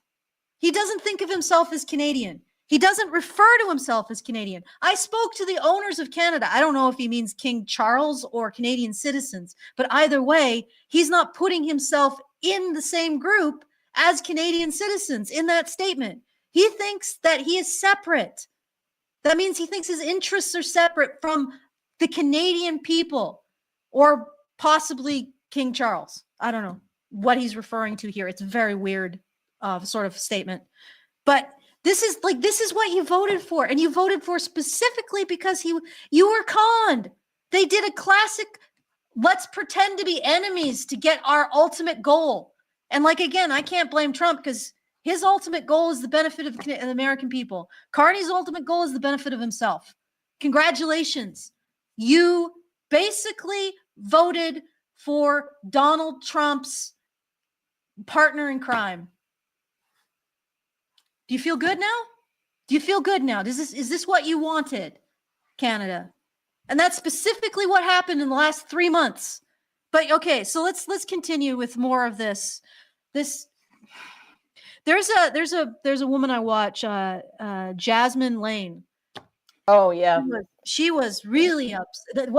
He doesn't think of himself as Canadian. He doesn't refer to himself as Canadian. I spoke to the owners of Canada. I don't know if he means King Charles or Canadian citizens, but either way, he's not putting himself in the same group as Canadian citizens in that statement. He thinks that he is separate. That means he thinks his interests are separate from the Canadian people or possibly King Charles. I don't know what he's referring to here. It's a very weird sort of statement. But this is what you voted for, and you voted for specifically because you were conned. They did a classic, let's pretend to be enemies to get our ultimate goal. And like, again, I can't blame Trump because his ultimate goal is the benefit of the American people. Carney's ultimate goal is the benefit of himself. Congratulations. You basically voted for Donald Trump's partner in crime. Do you feel good now? Do you feel good now? Is this what you wanted, Canada? And that's specifically what happened in the last 3 months. But okay, so let's continue with more of this. There's a woman I watch, Jasmine Lane. Oh yeah. She was really upset.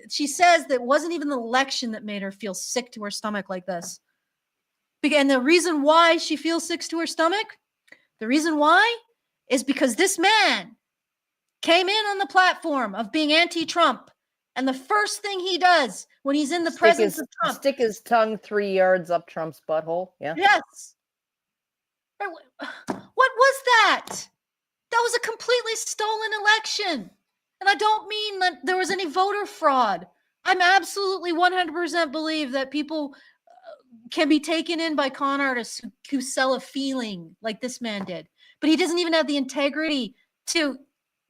She says that it wasn't even the election that made her feel sick to her stomach like this. And the reason why she feels sick to her stomach, the reason why is because this man came in on the platform of being anti-Trump. And the first thing he does when he's in the presence of Trump. Stick his tongue 3 yards up Trump's butthole. Yeah. Yes. What was that? That was a completely stolen election. And I don't mean that there was any voter fraud. I'm absolutely 100% believe that people can be taken in by con artists who sell a feeling like this man did. But he doesn't even have the integrity to,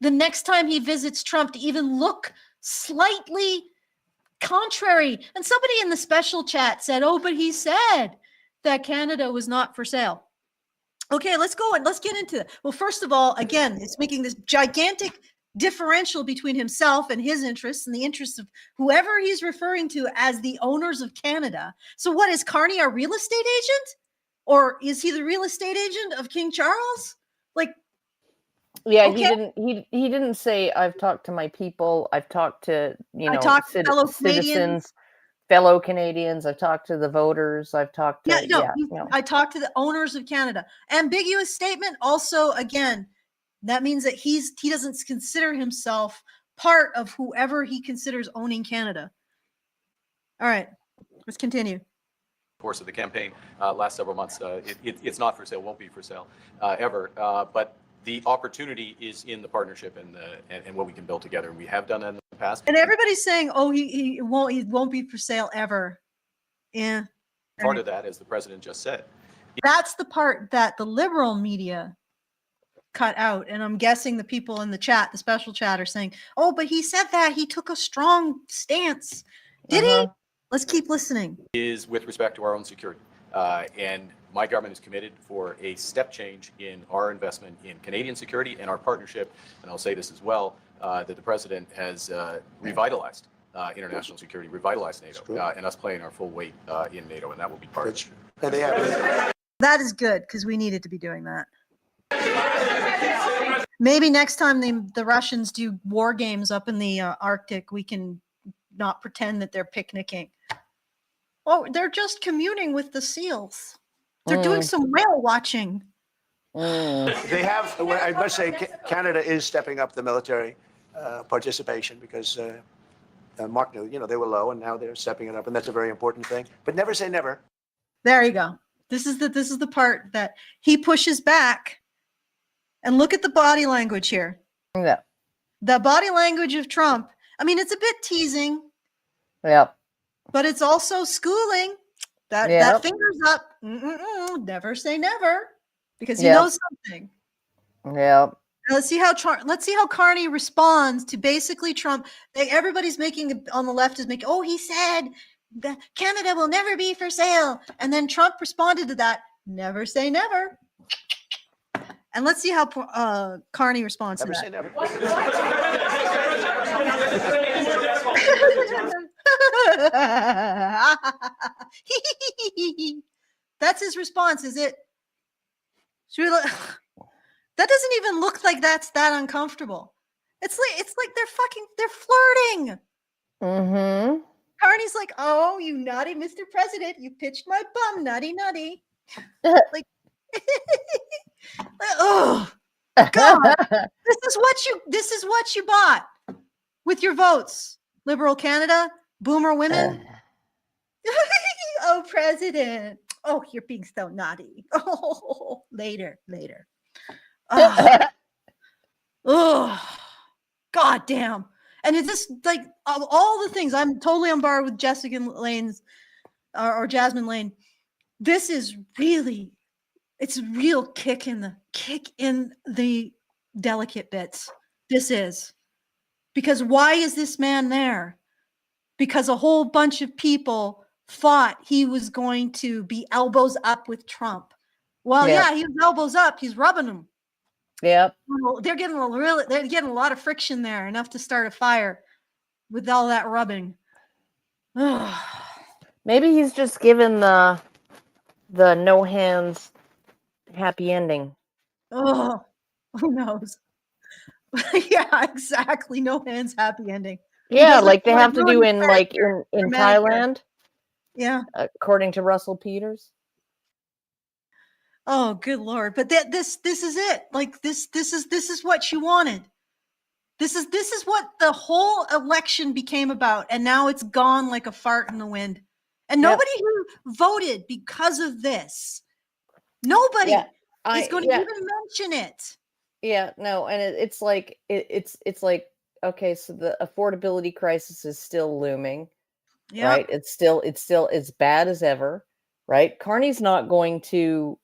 the next time he visits Trump, to even look slightly contrary. And somebody in the special chat said, oh, but he said that Canada was not for sale. Okay, let's go and let's get into it. Well, first of all, again, it's making this gigantic differential between himself and his interests and the interests of whoever he's referring to as the owners of Canada. So what, is Carney our real estate agent? Or is he the real estate agent of King Charles? Like, Yeah, Okay. he didn't say I've talked to my people, I've talked to, I talked to fellow Canadians. citizens, fellow Canadians, I've talked to the voters, I've talked Yeah, to no, no. I talked to the owners of Canada. Ambiguous statement. Also, again, that means that he doesn't consider himself part of whoever he considers owning Canada. All right, let's continue. Course of the campaign last several months. It's not for sale, won't be for sale ever. But the opportunity is in the partnership and what we can build together. We have done that in the past. And everybody's saying, "Oh, he won't be for sale ever." Yeah. Part of that, as the president just said, That's the part that the liberal media cut out. And I'm guessing the people in the chat, the special chat, are saying, "Oh, but he said that he took a strong stance." Did he? Let's keep listening. is with respect to our own security. And my government is committed for a step change in our investment in Canadian security and our partnership. And I'll say this as well, that the president has revitalized international security, revitalized NATO, and us playing our full weight in NATO, and that will be part of it. And they have. That is good, because we needed to be doing that. Maybe next time the Russians do war games up in the Arctic, we can not pretend that they're picnicking. Oh, they're just communing with the seals. They're doing some whale watching. They have, I must say, Canada is stepping up the military participation because Mark knew, they were low and now they're stepping it up. And that's a very important thing. But never say never. There you go. This is the part that he pushes back. And look at the body language here. Yeah. The body language of Trump. I mean, it's a bit teasing. Yep. But it's also schooling. That finger's up. Never say never, because he knows something. Yeah. Let's see how Carney responds to basically Trump. Everybody's making on the left is making. Oh, he said that Canada will never be for sale, and then Trump responded to that. Never say never. And let's see how Carney responds Never to say that. never. That's his response, is it? That doesn't even look like that's that uncomfortable. It's like they're flirting. Mm-hmm. Carney's like, "Oh, you naughty Mr. President, you pitched my bum, nutty. Like, oh God, this is what you bought with your votes, liberal Canada, boomer women. Oh, President. Oh, you're being so naughty. Oh, later. Oh, God damn. And it's just like of all the things, I'm totally on board with Jessica Lane's or Jasmine Lane. This is really, it's a real kick in the delicate bits. This is. Because why is this man there? Because a whole bunch of people thought he was going to be elbows up with Trump. Well, yeah, he was elbows up. He's rubbing them. Yep. They're getting a lot of friction there, enough to start a fire with all that rubbing. Maybe he's just given the no hands happy ending. Oh, who knows? Yeah, exactly. No hands happy ending. Yeah, like they have to do in in Thailand. Yeah. According to Russell Peters. Oh, good Lord. But this is it. Like this is what you wanted. This is what the whole election became about. And now it's gone like a fart in the wind. And nobody who voted because of this, nobody is going to even mention it. Yeah, no, and it's like it's like, okay, so the affordability crisis is still looming. Yep. Right? It's still as bad as ever, right? Carney's not going to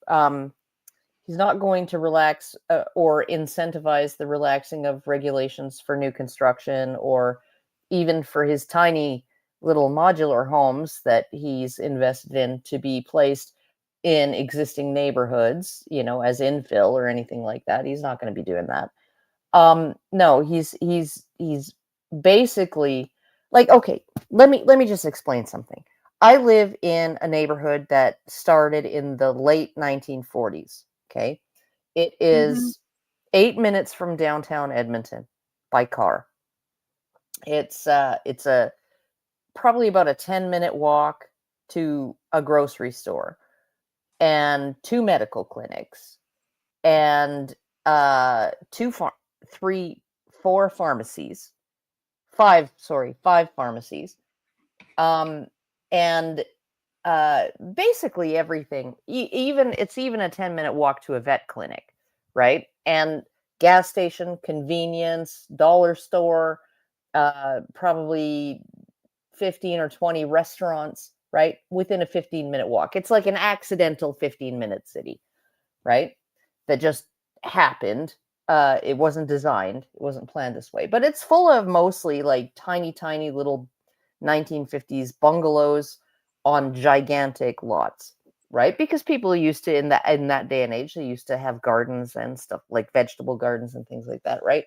he's not going to relax or incentivize the relaxing of regulations for new construction, or even for his tiny little modular homes that he's invested in to be placed in existing neighborhoods, as infill or anything like that. He's not going to be doing that. No, he's basically like, okay, let me just explain something. I live in a neighborhood that started in the late 1940s. Okay. It is 8 minutes from downtown Edmonton by car. It's a probably about a 10-minute walk to a grocery store and 2 medical clinics and 4 pharmacies. 5 pharmacies. And basically everything. It's even a 10-minute walk to a vet clinic, right? And gas station, convenience, dollar store, probably 15 or 20 restaurants, right? Within a 15-minute walk. It's like an accidental 15-minute city, right? That just happened. It wasn't designed. It wasn't planned this way. But it's full of mostly like tiny, tiny little 1950s bungalows on gigantic lots, right? Because people used to in that day and age, they used to have gardens and stuff like vegetable gardens and things like that, right?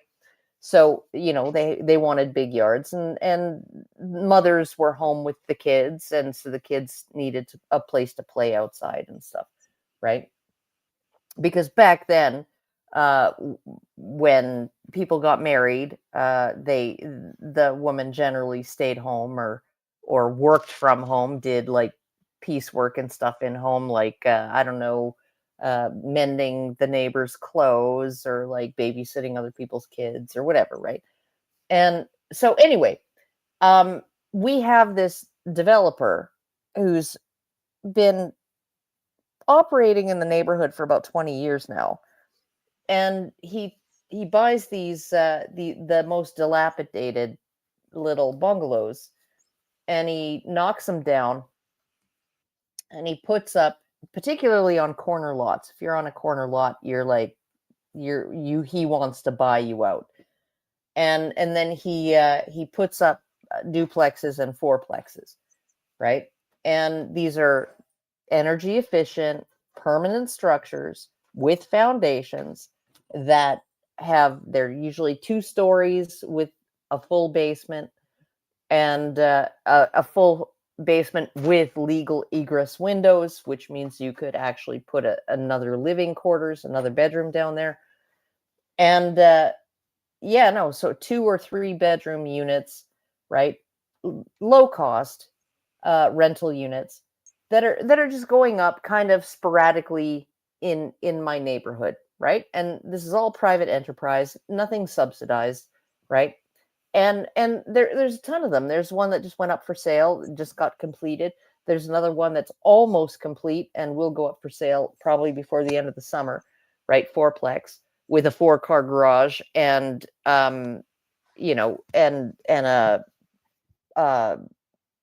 So, they wanted big yards, and mothers were home with the kids, and so the kids needed a place to play outside and stuff, right? Because back then, when people got married, the woman generally stayed home or worked from home, did like piecework and stuff in home, like I don't know, mending the neighbor's clothes or like babysitting other people's kids or whatever, right? And so anyway, we have this developer who's been operating in the neighborhood for about 20 years now, and he buys these the most dilapidated little bungalows, and he knocks them down, and he puts up, particularly on corner lots. If you're on a corner lot, you're like he wants to buy you out, and then he puts up duplexes and fourplexes, right? And these are energy efficient, permanent structures with foundations that they're usually 2 stories with a full basement and a full basement with legal egress windows, which means you could actually put another living quarters, another bedroom down there. And so 2 or 3 bedroom units, right? Low cost rental units that are just going up kind of sporadically in my neighborhood, right? And this is all private enterprise, nothing subsidized, right? And there's a ton of them. There's one that just went up for sale, just got completed. There's another one that's almost complete and will go up for sale probably before the end of the summer, right? 4-plex with a 4-car garage and and a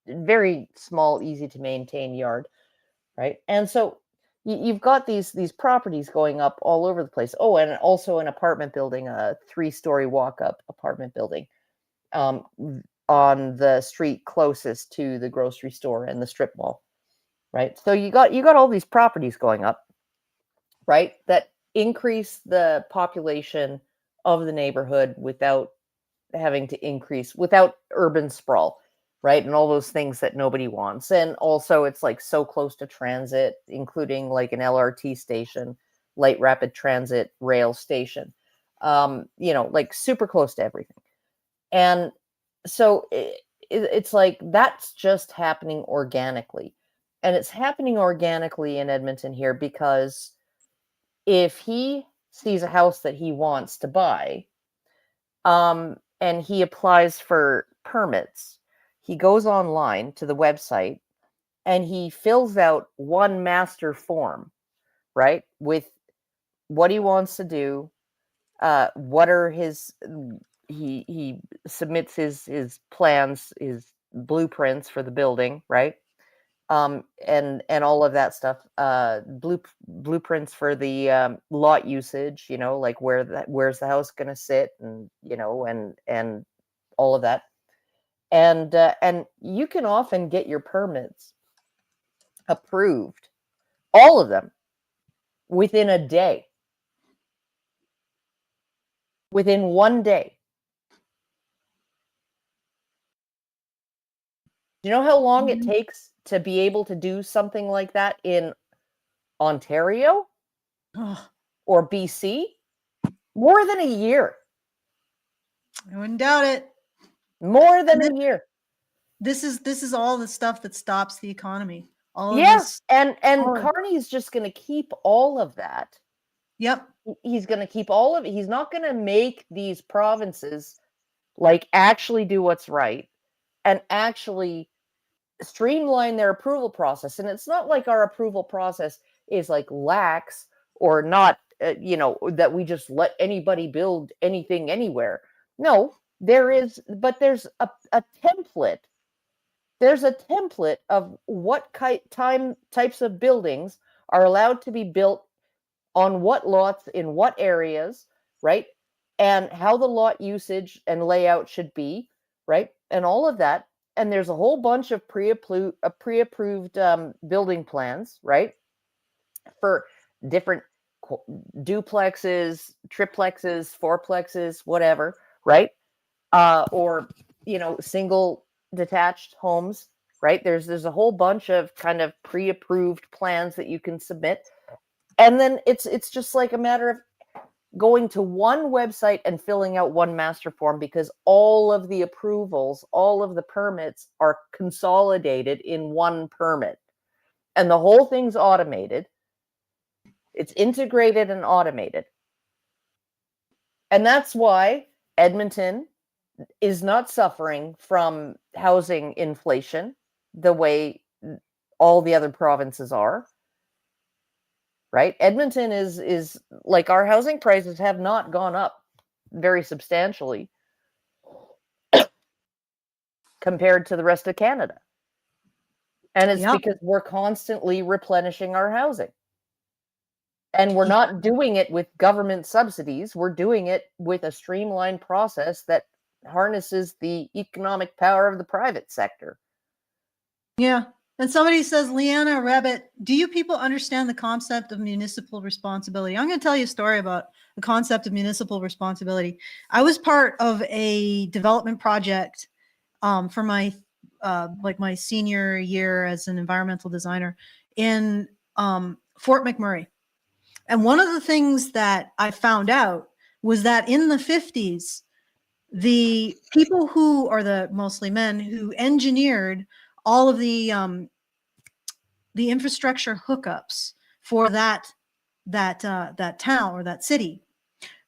very small, easy to maintain yard, right? And so you've got these properties going up all over the place. Oh, and also an apartment building, a 3-story walk-up apartment building, on the street closest to the grocery store and the strip mall, right? So you got all these properties going up, right? That increase the population of the neighborhood without having to increase, without urban sprawl, right? And all those things that nobody wants. And also it's like so close to transit, including like an LRT station, light rapid transit rail station, like super close to everything. And so it's like that's just happening organically. And it's happening organically in Edmonton here because if he sees a house that he wants to buy, and he applies for permits, he goes online to the website and he fills out one master form, right? With what he wants to do, what are his he submits his plans, his blueprints for the building, right? And all of that stuff, blueprints for the lot usage, like where's the house going to sit, and and all of that, and you can often get your permits approved, all of them, within a day, within one day. Do you know how long it takes to be able to do something like that in Ontario Oh, or BC? More than a year. I wouldn't doubt it. More than a year. This is all the stuff that stops the economy. All of Yeah, this. and all of- Carney's just going to keep all of that. Yep. He's going to keep all of it. He's not going to make these provinces like actually do what's right and actually streamline their approval process. And it's not like our approval process is like lax or not, that we just let anybody build anything anywhere. No, there's a template. There's a template of what types of buildings are allowed to be built on what lots in what areas, right? And how the lot usage and layout should be, right? And all of that. And there's a whole bunch of pre-approved building plans, right? For different duplexes, triplexes, fourplexes, whatever, right? Or single detached homes, right? There's a whole bunch of kind of pre-approved plans that you can submit, and then it's just like a matter of going to one website and filling out one master form, because all of the approvals, all of the permits are consolidated in one permit, and the whole thing's automated. It's integrated and automated, and that's why Edmonton is not suffering from housing inflation the way all the other provinces are, right? Edmonton is like, our housing prices have not gone up very substantially compared to the rest of Canada. And it's because we're constantly replenishing our housing. And we're not doing it with government subsidies. We're doing it with a streamlined process that harnesses the economic power of the private sector. Yeah. And somebody says, Leanna Rabbit, do you people understand the concept of municipal responsibility? I'm going to tell you a story about the concept of municipal responsibility. I was part of a development project for my my senior year as an environmental designer in Fort McMurray. And one of the things that I found out was that in the 50s, the people who are the mostly men who engineered all of the infrastructure hookups for that town or that city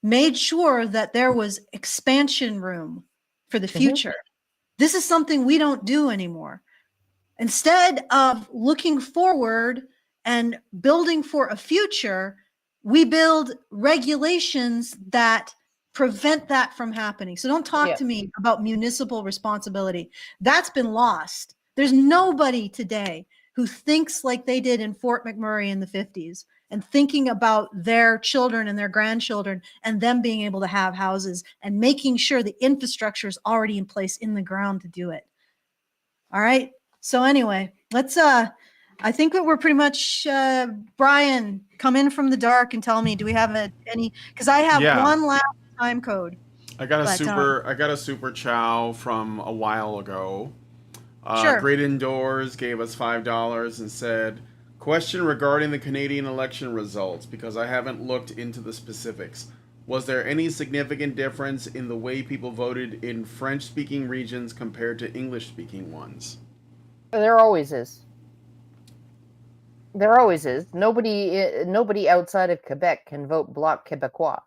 made sure that there was expansion room for the future. This is something we don't do anymore. Instead of looking forward and building for a future, we build regulations that prevent that from happening. So don't talk to me about municipal responsibility. That's been lost. There's nobody today who thinks like they did in Fort McMurray in the 50s and thinking about their children and their grandchildren and them being able to have houses and making sure the infrastructure is already in place in the ground to do it. All right. So anyway, let's I think that we're pretty much Brian, come in from the dark and tell me, do we have any, because I have one last time code. I got a super chow from a while ago. Sure. Great Indoors gave us $5 and said, question regarding the Canadian election results, because I haven't looked into the specifics. Was there any significant difference in the way people voted in French-speaking regions compared to English-speaking ones? There always is. There always is. Nobody outside of Quebec can vote Bloc Québécois.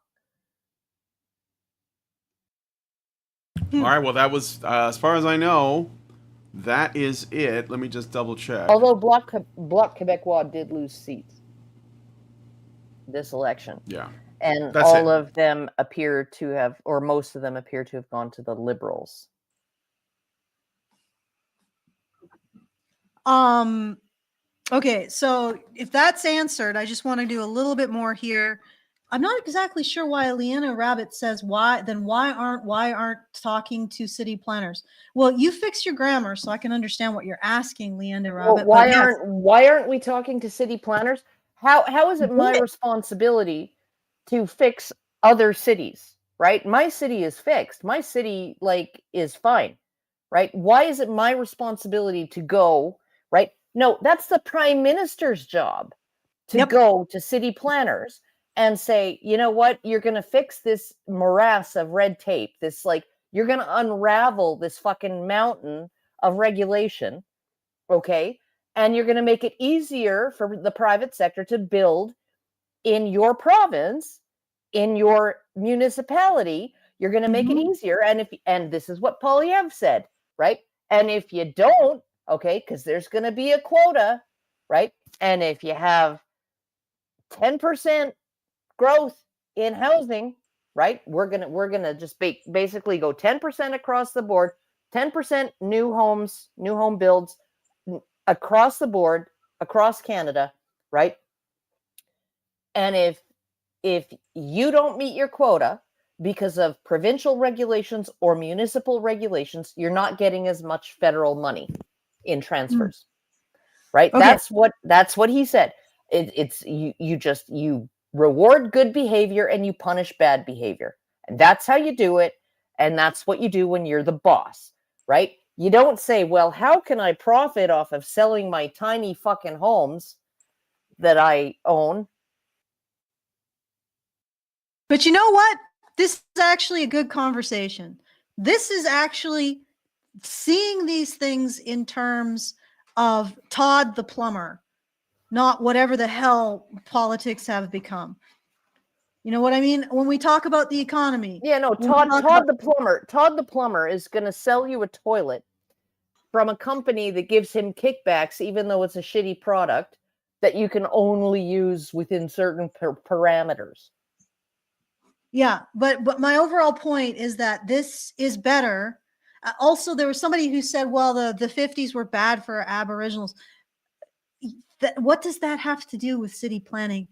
All right, well, that was, as far as I know, that is it. Let me just double check. Although Bloc Québécois did lose seats this election. Yeah. And all of them appear to have, or most of them appear to have gone to the Liberals. Okay, so if that's answered, I just want to do a little bit more here. I'm not exactly sure why Leanna Rabbit says why aren't talking to city planners? Well, you fix your grammar so I can understand what you're asking, Leanna Rabbit. Well, why aren't we talking to city planners? How is it my responsibility to fix other cities, right? My city is fixed. My city is fine, right? Why is it my responsibility to go, right? No, that's the Prime Minister's job to go to city planners and say, you know what, you're going to fix this morass of red tape, this like, you're going to unravel this fucking mountain of regulation, okay? And you're going to make it easier for the private sector to build in your province, in your municipality. You're going to make it easier. And this is what Polyev said, right? And if you don't, okay, because there's going to be a quota, right? And if you have 10% growth in housing, right? We're gonna just basically go 10% across the board, 10% new homes, new home builds across the board, across Canada, right? And if you don't meet your quota because of provincial regulations or municipal regulations, you're not getting as much federal money in transfers, right? Okay. That's what he said. It's you reward good behavior and you punish bad behavior. And that's how you do it. And that's what you do when you're the boss, right? You don't say, well, how can I profit off of selling my tiny fucking homes that I own? But you know what? This is actually a good conversation. This is actually seeing these things in terms of Todd the plumber, not whatever the hell politics have become. You know what I mean? When we talk about the economy. Yeah, no, Todd the plumber is going to sell you a toilet from a company that gives him kickbacks, even though it's a shitty product that you can only use within certain parameters. Yeah, but my overall point is that this is better. Also, there was somebody who said, well, the 50s were bad for Aboriginals. What does that have to do with city planning?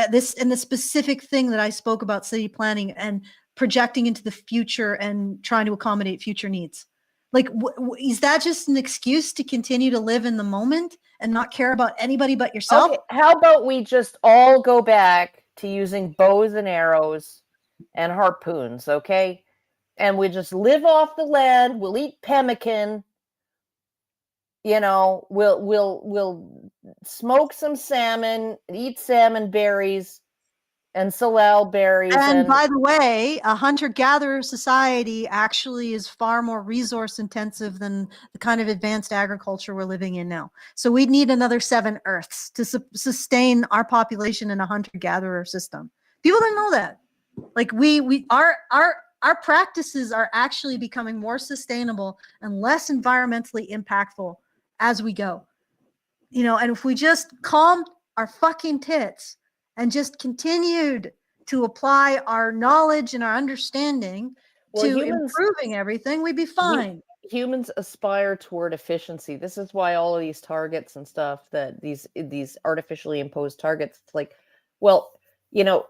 This and the specific thing that I spoke about city planning and projecting into the future and trying to accommodate future needs. Like, is that just an excuse to continue to live in the moment and not care about anybody but yourself? Okay, how about we just all go back to using bows and arrows and harpoons, okay? And we just live off the land. We'll eat pemmican. You know, we'll smoke some salmon, eat salmon berries and salal berries. And by the way, a hunter-gatherer society actually is far more resource intensive than the kind of advanced agriculture we're living in now. So we'd need another 7 Earths to sustain our population in a hunter-gatherer system. People don't know that. Like our practices are actually becoming more sustainable and less environmentally impactful as we go. You know, and if we just calmed our fucking tits and just continued to apply our knowledge and our understanding to improving everything, we'd be fine. Humans aspire toward efficiency. This is why all of these targets and stuff, that these artificially imposed targets, it's like, well, you know,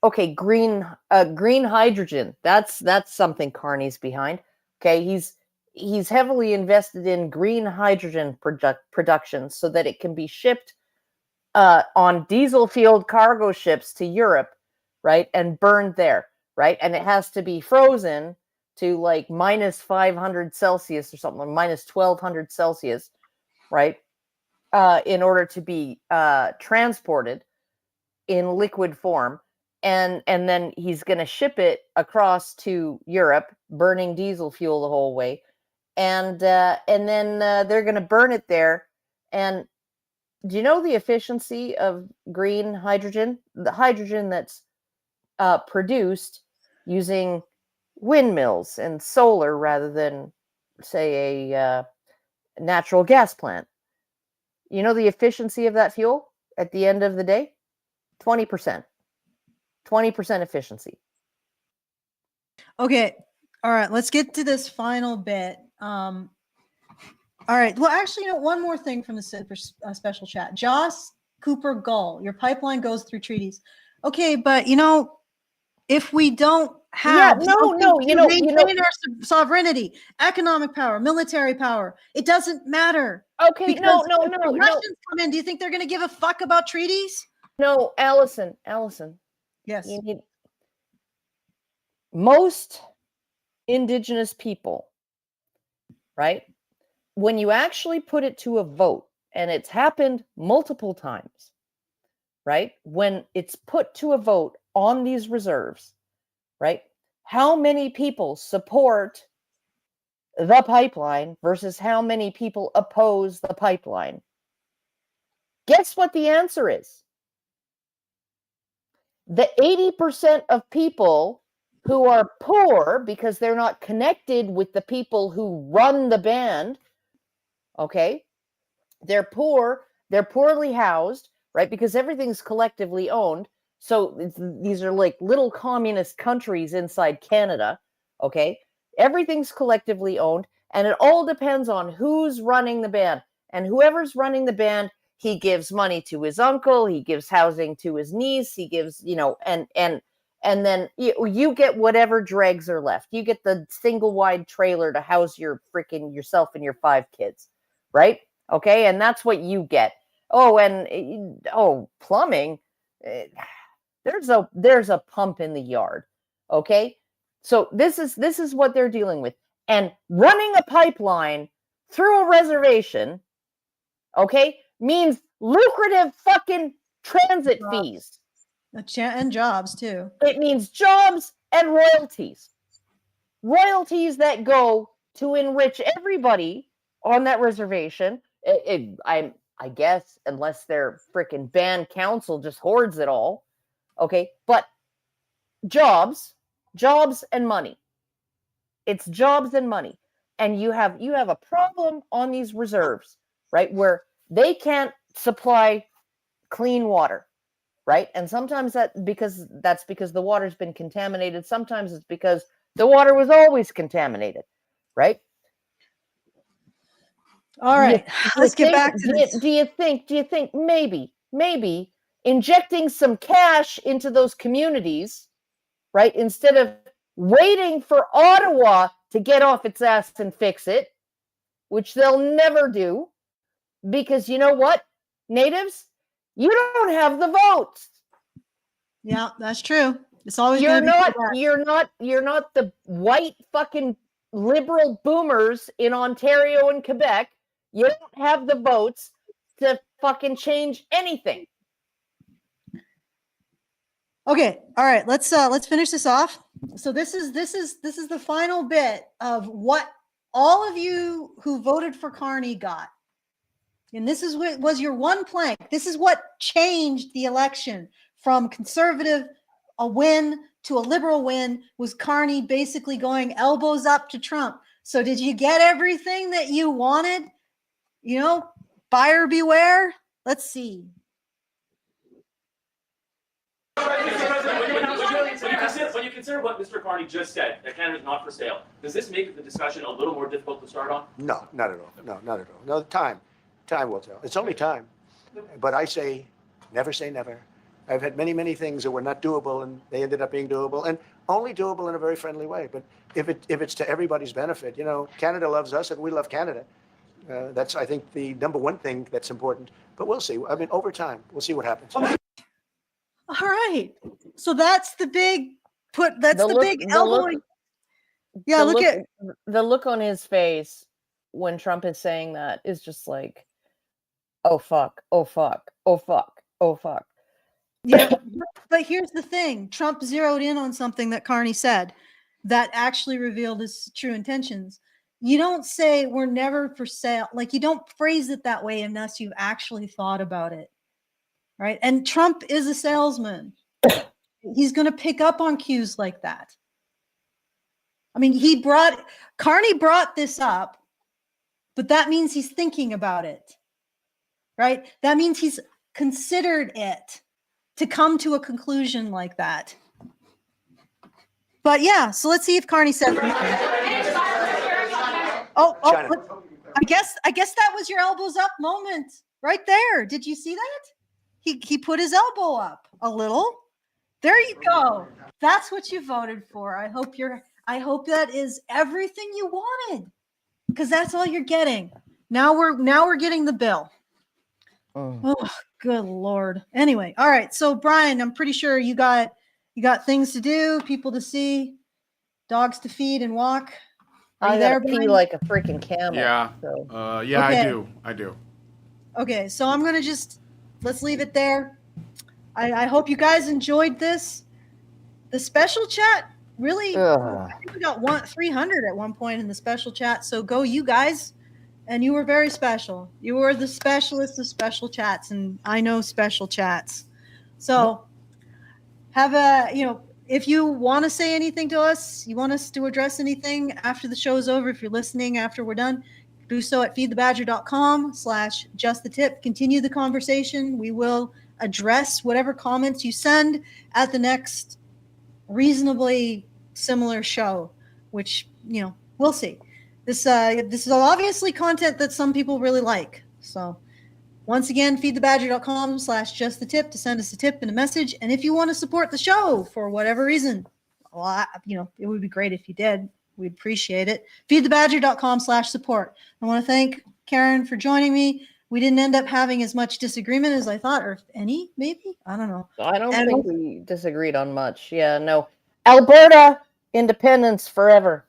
okay, green hydrogen. That's something Carney's behind. Okay, he's heavily invested in green hydrogen production so that it can be shipped on diesel-fueled cargo ships to Europe, right, and burned there, right? And it has to be frozen to like minus 500 Celsius or something, minus 1200 Celsius, right, in order to be transported in liquid form. And then he's going to ship it across to Europe, burning diesel fuel the whole way. And then they're going to burn it there. And do you know the efficiency of green hydrogen? The hydrogen that's produced using windmills and solar rather than, say, a natural gas plant. You know the efficiency of that fuel at the end of the day? 20%. 20% efficiency. Okay. All right. Let's get to this final bit. All right. Well, actually, you know, one more thing from the special chat. Joss Cooper Gull, your pipeline goes through treaties. Okay, but you know, if we don't have maintain our sovereignty, economic power, military power, it doesn't matter. Okay, no. Russians come in. Do you think they're going to give a fuck about treaties? No, Allison. Yes. Most Indigenous people, right? When you actually put it to a vote, and it's happened multiple times, right? When it's put to a vote on these reserves, right? How many people support the pipeline versus how many people oppose the pipeline? Guess what the answer is? The 80% of people who are poor because they're not connected with the people who run the band, okay? They're poor, they're poorly housed, right? Because everything's collectively owned. So these are like little communist countries inside Canada, okay? Everything's collectively owned, and it all depends on who's running the band. And whoever's running the band, he gives money to his uncle, he gives housing to his niece, he gives, and then you get whatever dregs are left. You get the single wide trailer to house your freaking yourself and your 5 kids, right? Okay, and that's what you get. Oh, and plumbing. There's a pump in the yard. Okay, so this is what they're dealing with, and running a pipeline through a reservation, okay, means lucrative fucking transit fees. And jobs too. It means jobs and royalties. Royalties that go to enrich everybody on that reservation. I guess, unless their freaking band council just hoards it all. Okay, but jobs and money. It's jobs and money. And you have a problem on these reserves, right? Where they can't supply clean water, right? And sometimes that's because the water's been contaminated. Sometimes it's because the water was always contaminated, right? All right, let's get back to this. Do you think maybe injecting some cash into those communities, right, instead of waiting for Ottawa to get off its ass and fix it, which they'll never do, because you know what, natives, you don't have the votes. Yeah, that's true. It's always You're gonna not be you're not the white fucking liberal boomers in Ontario and Quebec. You don't have the votes to fucking change anything. Okay, all right. Let's finish this off. So this is the final bit of what all of you who voted for Carney got, and this is what was your one plank. This is what changed the election from conservative a win to a liberal win. Was Carney basically going elbows up to Trump? So did you get everything that you wanted? You know, buyer beware. Let's see. When you consider what Mr. Carney just said, that Canada is not for sale, does this make the discussion a little more difficult to start on? No, not at all. No, not at all. No, time will tell. It's only time. But I say never. I've had many things that were not doable, and they ended up being doable, and only doable in a very friendly way. But if it's to everybody's benefit, Canada loves us, and we love Canada. That's, I think, the number one thing that's important. But we'll see. I mean, over time, we'll see what happens. All right. So that's the big put. That's the big elbowing. Yeah, look at the look on his face when Trump is saying that is just like, oh fuck, oh fuck, oh fuck, oh fuck. Yeah, but here's the thing: Trump zeroed in on something that Carney said that actually revealed his true intentions. You don't say we're never for sale. Like, you don't phrase it that way unless you've actually thought about it. Right. And Trump is a salesman. He's going to pick up on cues like that. I mean, Carney brought this up, but that means he's thinking about it. Right. That means he's considered it to come to a conclusion like that. But yeah, so let's see if Carney said. I guess that was your elbows up moment right there. Did you see that? He put his elbow up a little. There you go. That's what you voted for. I hope that is everything you wanted, because that's all you're getting. Now we're getting the bill. Oh, good Lord. Anyway, all right. So Brian, I'm pretty sure you got things to do, people to see, dogs to feed and walk. I gotta pee like a freaking camel. Yeah. So. Yeah, okay. I do. Okay, so I'm gonna let's leave it there. I hope you guys enjoyed this. The special chat really, Ugh. I think we got 300 at one point in the special chat. So go you guys. And you were very special. You were the specialist of special chats, and I know special chats. So have if you want to say anything to us, you want us to address anything after the show's over, if you're listening after we're done, do so at feedthebadger.com/justthetip. Continue the conversation. We will address whatever comments you send at the next reasonably similar show, which, we'll see. This is obviously content that some people really like. So once again, feedthebadger.com/justthetip to send us a tip and a message. And if you want to support the show for whatever reason, well, it would be great if you did. We'd appreciate it. Feedthebadger.com/support. I want to thank Karen for joining me. We didn't end up having as much disagreement as I thought, or any, maybe. I don't know. I don't think we disagreed on much. Yeah, no. Alberta, independence forever.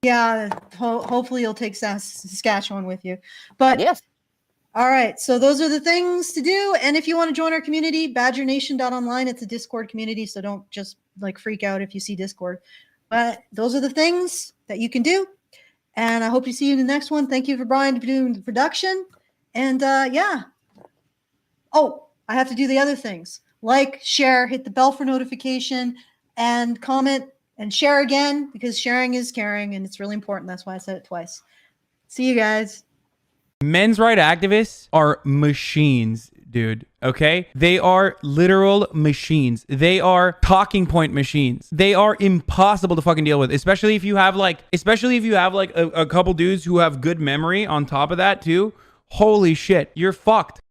Yeah, hopefully you'll take Saskatchewan with you. But yes. All right, so those are the things to do. And if you want to join our community, badgernation.online, it's a Discord community, so don't just freak out if you see Discord. But those are the things that you can do. And I hope to see you in the next one. Thank you for Brian for doing the production. And yeah. Oh, I have to do the other things. Like, share, hit the bell for notification, and comment and share again, because sharing is caring and it's really important. That's why I said it twice. See you guys. Men's rights activists are machines, dude. Okay? They are literal machines. They are talking point machines. They are impossible to fucking deal with, especially if you have a couple dudes who have good memory on top of that too. Holy shit, you're fucked.